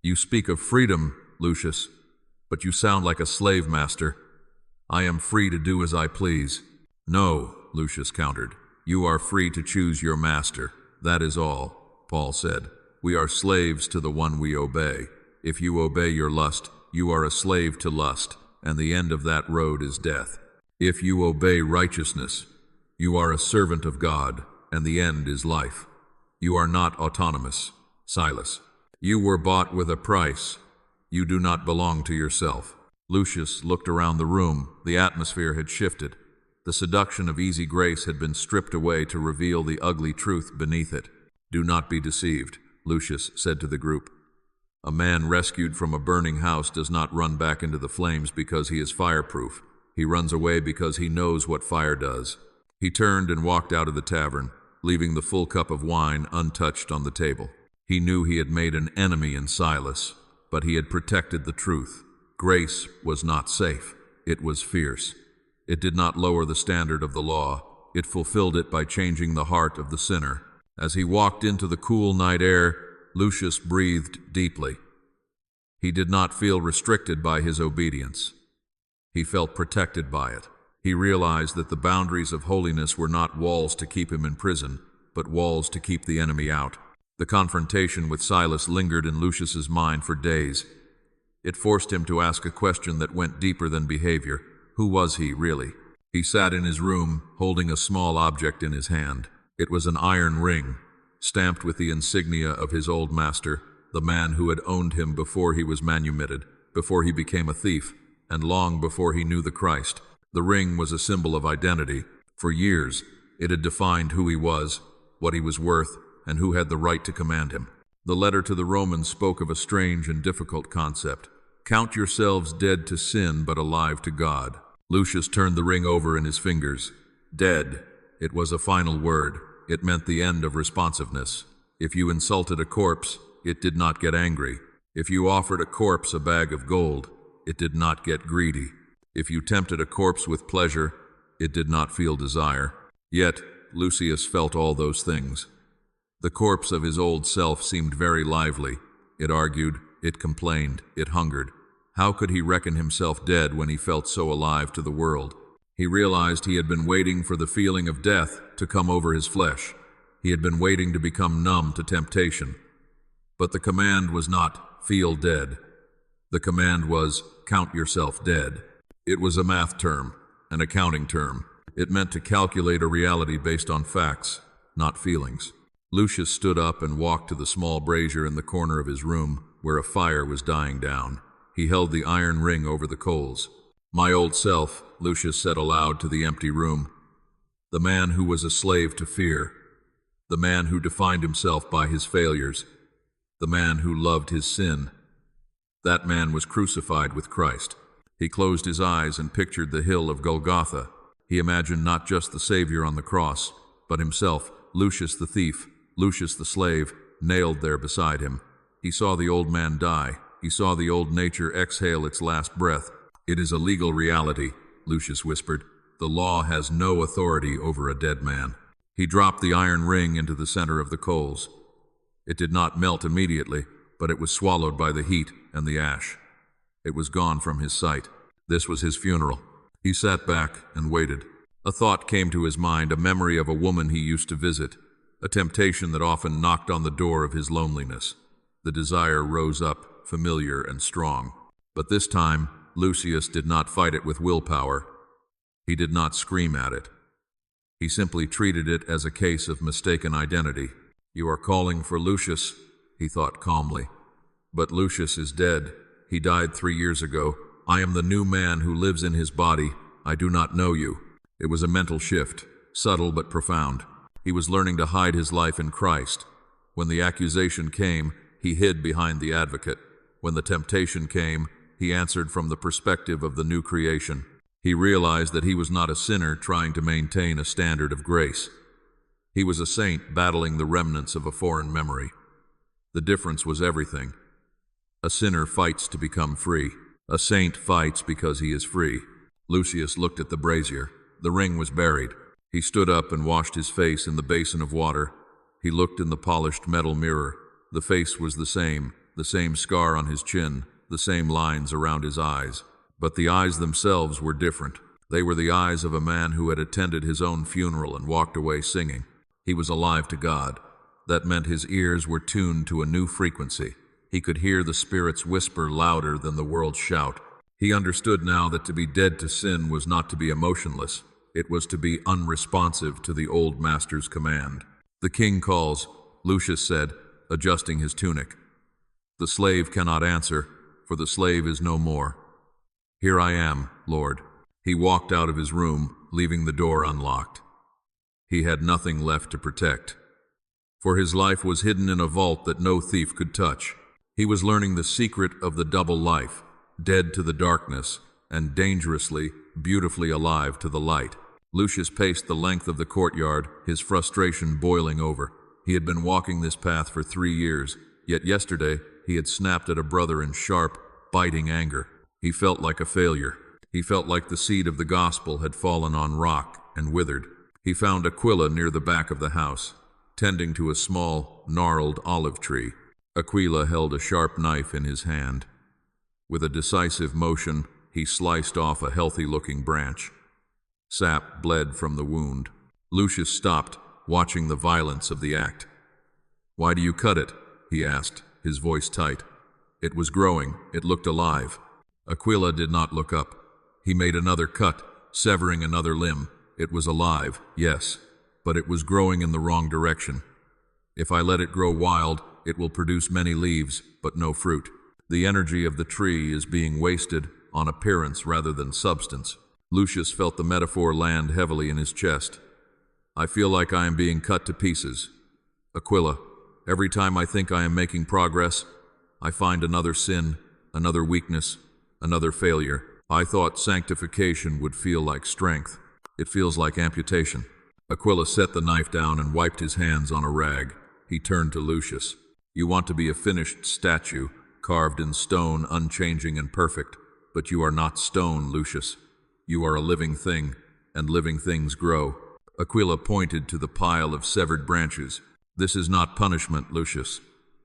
You speak of freedom, Lucius, but you sound like a slave master. I am free to do as I please. No, Lucius countered. You are free to choose your master. That is all, Paul said. We are slaves to the one we obey. If you obey your lust, you are a slave to lust, and the end of that road is death. If you obey righteousness, you are a servant of God, and the end is life. You are not autonomous, Silas. You were bought with a price. You do not belong to yourself. Lucius looked around the room. The atmosphere had shifted. The seduction of easy grace had been stripped away to reveal the ugly truth beneath it. Do not be deceived, Lucius said to the group. A man rescued from a burning house does not run back into the flames because he is fireproof. He runs away because he knows what fire does. He turned and walked out of the tavern, leaving the full cup of wine untouched on the table. He knew he had made an enemy in Silas, but he had protected the truth. Grace was not safe. It was fierce. It did not lower the standard of the law. It fulfilled it by changing the heart of the sinner. As he walked into the cool night air, Lucius breathed deeply. He did not feel restricted by his obedience. He felt protected by it. He realized that the boundaries of holiness were not walls to keep him in prison, but walls to keep the enemy out. The confrontation with Silas lingered in Lucius's mind for days. It forced him to ask a question that went deeper than behavior. Who was he, really? He sat in his room, holding a small object in his hand. It was an iron ring, stamped with the insignia of his old master, the man who had owned him before he was manumitted, before he became a thief, and long before he knew the Christ. The ring was a symbol of identity. For years, it had defined who he was, what he was worth, and who had the right to command him. The letter to the Romans spoke of a strange and difficult concept. Count yourselves dead to sin, but alive to God. Lucius turned the ring over in his fingers. Dead. It was a final word. It meant the end of responsiveness. If you insulted a corpse, it did not get angry. If you offered a corpse a bag of gold, it did not get greedy. If you tempted a corpse with pleasure, it did not feel desire. Yet, Lucius felt all those things. The corpse of his old self seemed very lively. It argued, it complained, it hungered. How could he reckon himself dead when he felt so alive to the world? He realized he had been waiting for the feeling of death to come over his flesh. He had been waiting to become numb to temptation. But the command was not, feel dead. The command was, count yourself dead. It was a math term, an accounting term. It meant to calculate a reality based on facts, not feelings. Lucius stood up and walked to the small brazier in the corner of his room, where a fire was dying down. He held the iron ring over the coals. My old self, Lucius said aloud to the empty room. The man who was a slave to fear. The man who defined himself by his failures. The man who loved his sin. That man was crucified with Christ. He closed his eyes and pictured the hill of Golgotha. He imagined not just the Savior on the cross, but himself, Lucius the thief, Lucius the slave, nailed there beside him. He saw the old man die. He saw the old nature exhale its last breath. It is a legal reality, Lucius whispered. The law has no authority over a dead man. He dropped the iron ring into the center of the coals. It did not melt immediately, but it was swallowed by the heat and the ash. It was gone from his sight. This was his funeral. He sat back and waited. A thought came to his mind, a memory of a woman he used to visit, a temptation that often knocked on the door of his loneliness. The desire rose up, familiar and strong. But this time, Lucius did not fight it with willpower. He did not scream at it. He simply treated it as a case of mistaken identity. You are calling for Lucius, he thought calmly. But Lucius is dead. He died 3 years ago. I am the new man who lives in his body. I do not know you. It was a mental shift, subtle but profound. He was learning to hide his life in Christ. When the accusation came, he hid behind the advocate. When the temptation came, he answered from the perspective of the new creation. He realized that he was not a sinner trying to maintain a standard of grace. He was a saint battling the remnants of a foreign memory. The difference was everything. A sinner fights to become free. A saint fights because he is free. Lucius looked at the brazier. The ring was buried. He stood up and washed his face in the basin of water. He looked in the polished metal mirror. The face was the same scar on his chin, the same lines around his eyes. But the eyes themselves were different. They were the eyes of a man who had attended his own funeral and walked away singing. He was alive to God. That meant his ears were tuned to a new frequency. He could hear the Spirit's whisper louder than the world's shout. He understood now that to be dead to sin was not to be emotionless. It was to be unresponsive to the old master's command. The king calls, Lucius said, adjusting his tunic. The slave cannot answer, for the slave is no more. Here I am, Lord. He walked out of his room, leaving the door unlocked. He had nothing left to protect, for his life was hidden in a vault that no thief could touch. He was learning the secret of the double life, dead to the darkness, and dangerously, beautifully alive to the light. Lucius paced the length of the courtyard, his frustration boiling over. He had been walking this path for 3 years, yet yesterday he had snapped at a brother in sharp, biting anger. He felt like a failure. He felt like the seed of the gospel had fallen on rock and withered. He found Aquila near the back of the house, tending to a small, gnarled olive tree. Aquila held a sharp knife in his hand. With a decisive motion, he sliced off a healthy-looking branch. Sap bled from the wound. Lucius stopped, watching the violence of the act. "Why do you cut it?" he asked, his voice tight. It was growing. It looked alive. Aquila did not look up. He made another cut, severing another limb. It was alive, yes, but it was growing in the wrong direction. If I let it grow wild, it will produce many leaves, but no fruit. The energy of the tree is being wasted on appearance rather than substance. Lucius felt the metaphor land heavily in his chest. I feel like I am being cut to pieces. Aquila, every time I think I am making progress, I find another sin, another weakness, another failure. I thought sanctification would feel like strength. It feels like amputation. Aquila set the knife down and wiped his hands on a rag. He turned to Lucius. You want to be a finished statue, carved in stone, unchanging and perfect. But you are not stone, Lucius. You are a living thing, and living things grow. Aquila pointed to the pile of severed branches. This is not punishment, Lucius.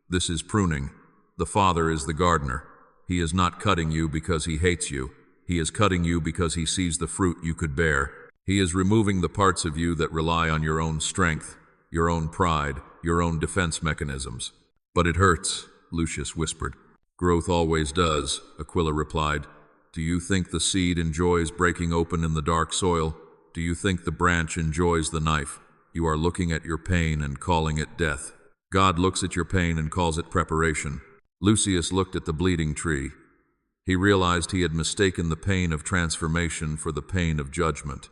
This is pruning. The Father is the gardener. He is not cutting you because he hates you. He is cutting you because he sees the fruit you could bear. He is removing the parts of you that rely on your own strength, your own pride, your own defense mechanisms. But it hurts, Lucius whispered. Growth always does, Aquila replied. Do you think the seed enjoys breaking open in the dark soil? Do you think the branch enjoys the knife? You are looking at your pain and calling it death. God looks at your pain and calls it preparation. Lucius looked at the bleeding tree. He realized he had mistaken the pain of transformation for the pain of judgment.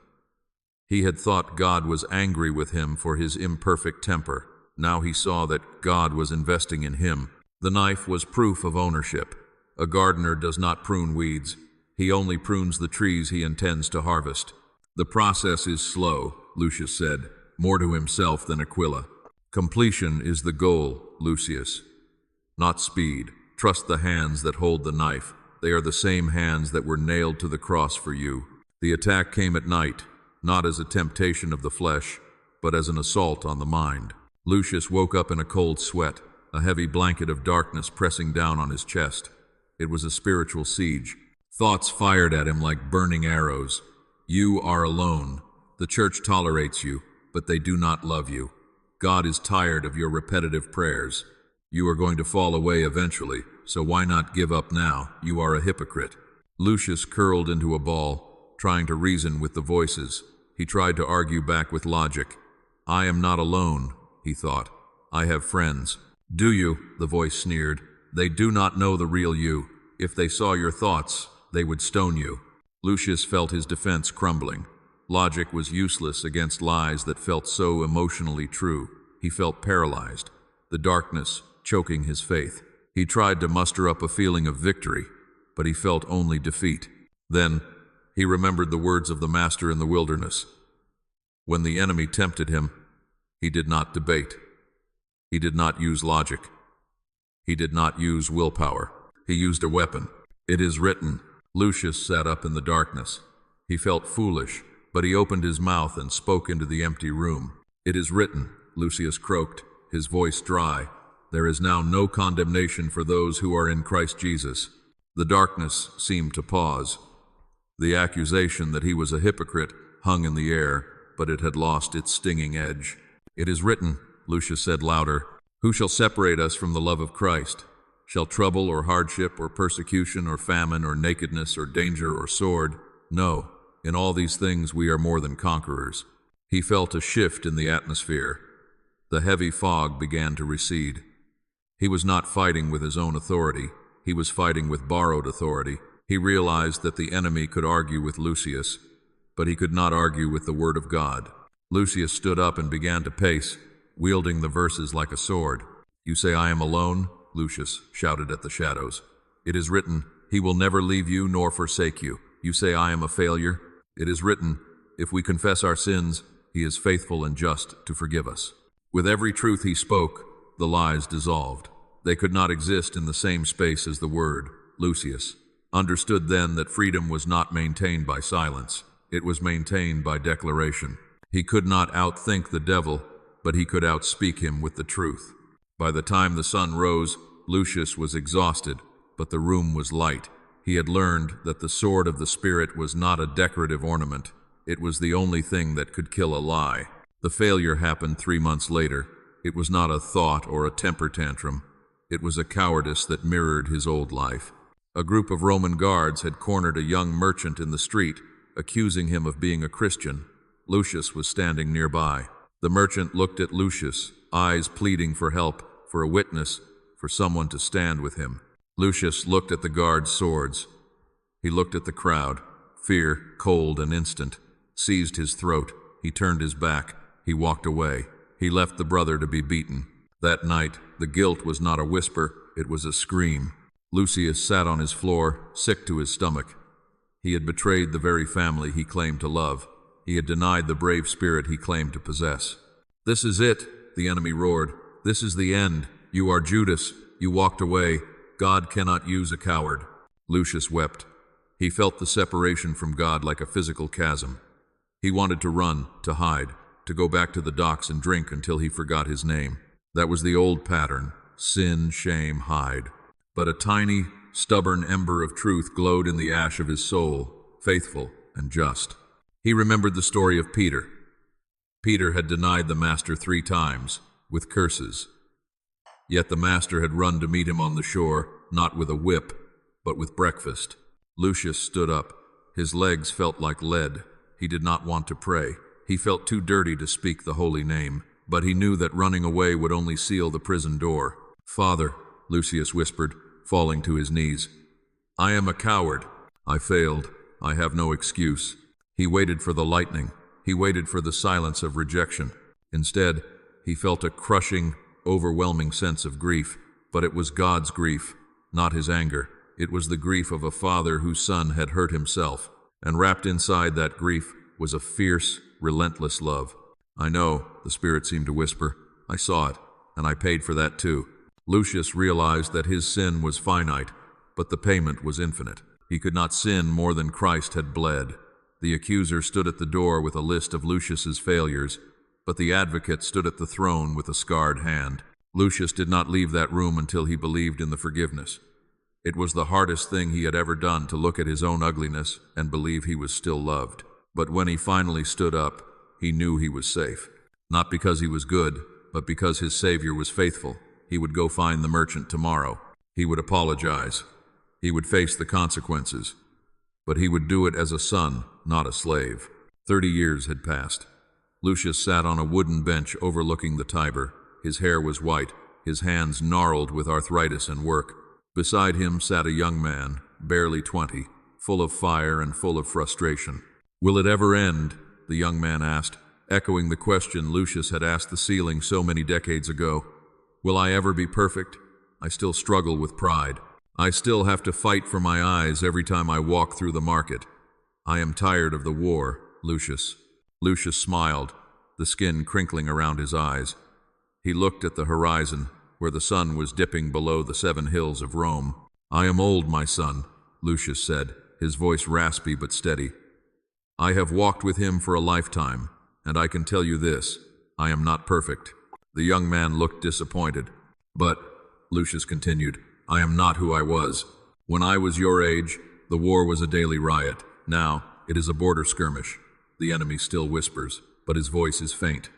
He had thought God was angry with him for his imperfect temper. Now he saw that God was investing in him. The knife was proof of ownership. A gardener does not prune weeds. He only prunes the trees he intends to harvest. The process is slow, Lucius said, more to himself than Aquila. Completion is the goal, Lucius, not speed. Trust the hands that hold the knife. They are the same hands that were nailed to the cross for you. The attack came at night, not as a temptation of the flesh, but as an assault on the mind. Lucius woke up in a cold sweat, a heavy blanket of darkness pressing down on his chest. It was a spiritual siege. Thoughts fired at him like burning arrows. You are alone. The church tolerates you, but they do not love you. God is tired of your repetitive prayers. You are going to fall away eventually, so why not give up now? You are a hypocrite. Lucius curled into a ball, trying to reason with the voices. He tried to argue back with logic. I am not alone, he thought. I have friends. Do you? The voice sneered. They do not know the real you. If they saw your thoughts, they would stone you. Lucius felt his defense crumbling. Logic was useless against lies that felt so emotionally true. He felt paralyzed, the darkness choking his faith. He tried to muster up a feeling of victory, but he felt only defeat. Then, he remembered the words of the Master in the wilderness. When the enemy tempted him, he did not debate. He did not use logic. He did not use willpower. He used a weapon. It is written. Lucius sat up in the darkness. He felt foolish, but he opened his mouth and spoke into the empty room. It is written, Lucius croaked, his voice dry. There is now no condemnation for those who are in Christ Jesus. The darkness seemed to pause. The accusation that he was a hypocrite hung in the air, but it had lost its stinging edge. It is written, Lucius said louder, who shall separate us from the love of Christ? Shall trouble or hardship or persecution or famine or nakedness or danger or sword? No. In all these things we are more than conquerors. He felt a shift in the atmosphere. The heavy fog began to recede. He was not fighting with his own authority. He was fighting with borrowed authority. He realized that the enemy could argue with Lucius, but he could not argue with the word of God. Lucius stood up and began to pace, wielding the verses like a sword. You say I am alone? Lucius shouted at the shadows. It is written, he will never leave you nor forsake you. You say I am a failure? It is written, if we confess our sins, he is faithful and just to forgive us. With every truth he spoke, the lies dissolved. They could not exist in the same space as the word. Lucius understood then that freedom was not maintained by silence. It was maintained by declaration. He could not outthink the devil, but he could outspeak him with the truth. By the time the sun rose, Lucius was exhausted, but the room was light. He had learned that the sword of the Spirit was not a decorative ornament. It was the only thing that could kill a lie. The failure happened 3 months later. It was not a thought or a temper tantrum. It was a cowardice that mirrored his old life. A group of Roman guards had cornered a young merchant in the street, accusing him of being a Christian. Lucius was standing nearby. The merchant looked at Lucius, eyes pleading for help, for a witness, for someone to stand with him. Lucius looked at the guards' swords. He looked at the crowd. Fear, cold and instant, seized his throat. He turned his back. He walked away. He left the brother to be beaten. That night, the guilt was not a whisper, it was a scream. Lucius sat on his floor, sick to his stomach. He had betrayed the very family he claimed to love. He had denied the brave spirit he claimed to possess. This is it, the enemy roared. This is the end. You are Judas. You walked away. God cannot use a coward. Lucius wept. He felt the separation from God like a physical chasm. He wanted to run, to hide, to go back to the docks and drink until he forgot his name. That was the old pattern: sin, shame, hide. But a tiny, stubborn ember of truth glowed in the ash of his soul, faithful and just. He remembered the story of Peter. Peter had denied the Master 3 times, with curses. Yet the Master had run to meet him on the shore, not with a whip, but with breakfast. Lucius stood up. His legs felt like lead. He did not want to pray. He felt too dirty to speak the holy name, but he knew that running away would only seal the prison door. "Father," Lucius whispered, falling to his knees. "I am a coward. I failed. I have no excuse." He waited for the lightning. He waited for the silence of rejection. Instead, he felt a crushing, overwhelming sense of grief, but it was God's grief, not his anger. It was the grief of a father whose son had hurt himself, and wrapped inside that grief was a fierce, relentless love. "I know," the Spirit seemed to whisper. "I saw it, and I paid for that too." Lucius realized that his sin was finite, but the payment was infinite. He could not sin more than Christ had bled. The accuser stood at the door with a list of Lucius's failures, but the advocate stood at the throne with a scarred hand. Lucius did not leave that room until he believed in the forgiveness. It was the hardest thing he had ever done to look at his own ugliness and believe he was still loved. But when he finally stood up, he knew he was safe. Not because he was good, but because his Savior was faithful. He would go find the merchant tomorrow. He would apologize. He would face the consequences. But he would do it as a son, not a slave. 30 years had passed. Lucius sat on a wooden bench overlooking the Tiber. His hair was white, his hands gnarled with arthritis and work. Beside him sat a young man, barely 20, full of fire and full of frustration. "Will it ever end?" the young man asked, echoing the question Lucius had asked the ceiling so many decades ago. "Will I ever be perfect? I still struggle with pride. I still have to fight for my eyes every time I walk through the market. I am tired of the war, Lucius." Lucius smiled, the skin crinkling around his eyes. He looked at the horizon, where the sun was dipping below the 7 hills of Rome. "I am old, my son," Lucius said, his voice raspy but steady. "I have walked with him for a lifetime, and I can tell you this, I am not perfect." The young man looked disappointed. "But," Lucius continued, "I am not who I was. When I was your age, the war was a daily riot. Now, it is a border skirmish. The enemy still whispers, but his voice is faint.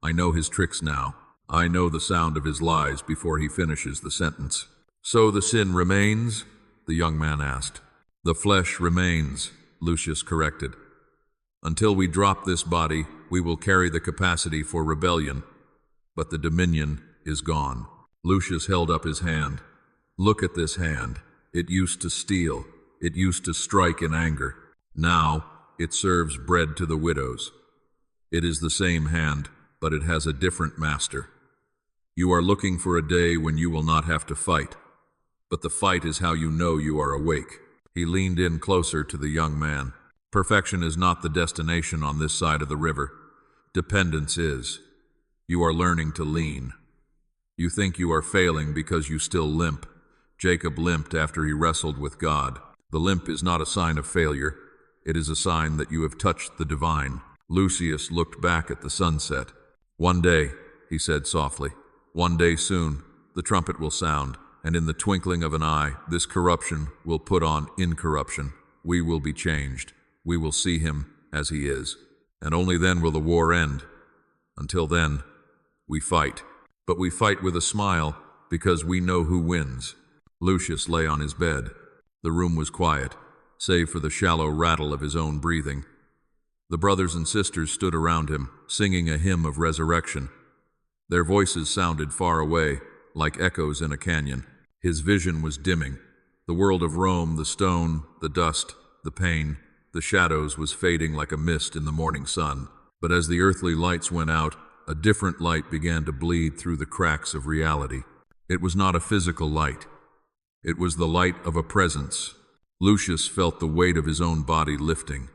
I know his tricks now. I know the sound of his lies before he finishes the sentence." "So the sin remains?" the young man asked. "The flesh remains," Lucius corrected. "Until we drop this body, we will carry the capacity for rebellion, but the dominion is gone." Lucius held up his hand. "Look at this hand. It used to steal. It used to strike in anger. Now, it serves bread to the widows. It is the same hand, but it has a different master. You are looking for a day when you will not have to fight, but the fight is how you know you are awake." He leaned in closer to the young man. "Perfection is not the destination on this side of the river. Dependence is. You are learning to lean. You think you are failing because you still limp. Jacob limped after he wrestled with God. The limp is not a sign of failure. It is a sign that you have touched the divine." Lucius looked back at the sunset. "One day," he said softly, "one day soon, the trumpet will sound, and in the twinkling of an eye, this corruption will put on incorruption. We will be changed. We will see him as he is. And only then will the war end. Until then, we fight. But we fight with a smile because we know who wins." Lucius lay on his bed. The room was quiet, save for the shallow rattle of his own breathing. The brothers and sisters stood around him, singing a hymn of resurrection. Their voices sounded far away, like echoes in a canyon. His vision was dimming. The world of Rome, the stone, the dust, the pain, the shadows was fading like a mist in the morning sun. But as the earthly lights went out, a different light began to bleed through the cracks of reality. It was not a physical light. It was the light of a presence. Lucius felt the weight of his own body lifting.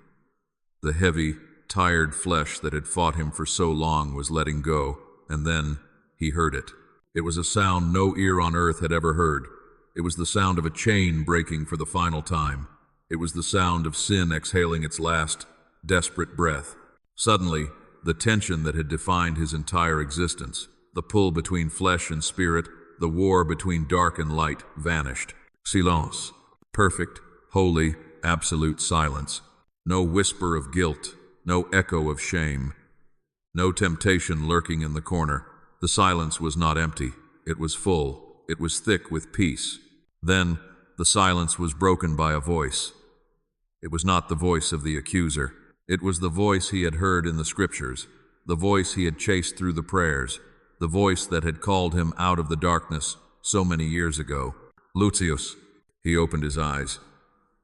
The heavy, tired flesh that had fought him for so long was letting go, and then he heard it. It was a sound no ear on earth had ever heard. It was the sound of a chain breaking for the final time. It was the sound of sin exhaling its last, desperate breath. Suddenly, the tension that had defined his entire existence, the pull between flesh and spirit, the war between dark and light, vanished. Silence. Perfect, holy, absolute silence. No whisper of guilt, no echo of shame, no temptation lurking in the corner. The silence was not empty. It was full. It was thick with peace. Then, the silence was broken by a voice. It was not the voice of the accuser. It was the voice he had heard in the scriptures, the voice he had chased through the prayers, the voice that had called him out of the darkness so many years ago. Lucius. He opened his eyes.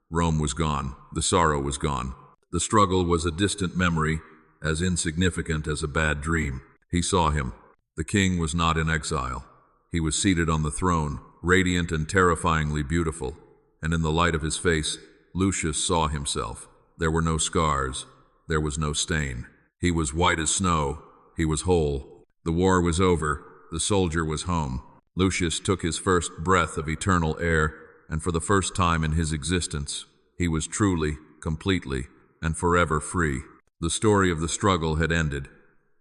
Rome was gone. The sorrow was gone. The struggle was a distant memory, as insignificant as a bad dream. He saw him. The king was not in exile. He was seated on the throne, radiant and terrifyingly beautiful, and in the light of his face, Lucius saw himself. There were no scars. There was no stain. He was white as snow. He was whole. The war was over. The soldier was home. Lucius took his first breath of eternal air, and for the first time in his existence, he was truly, completely, and forever free. The story of the struggle had ended.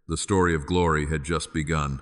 The story of glory had just begun.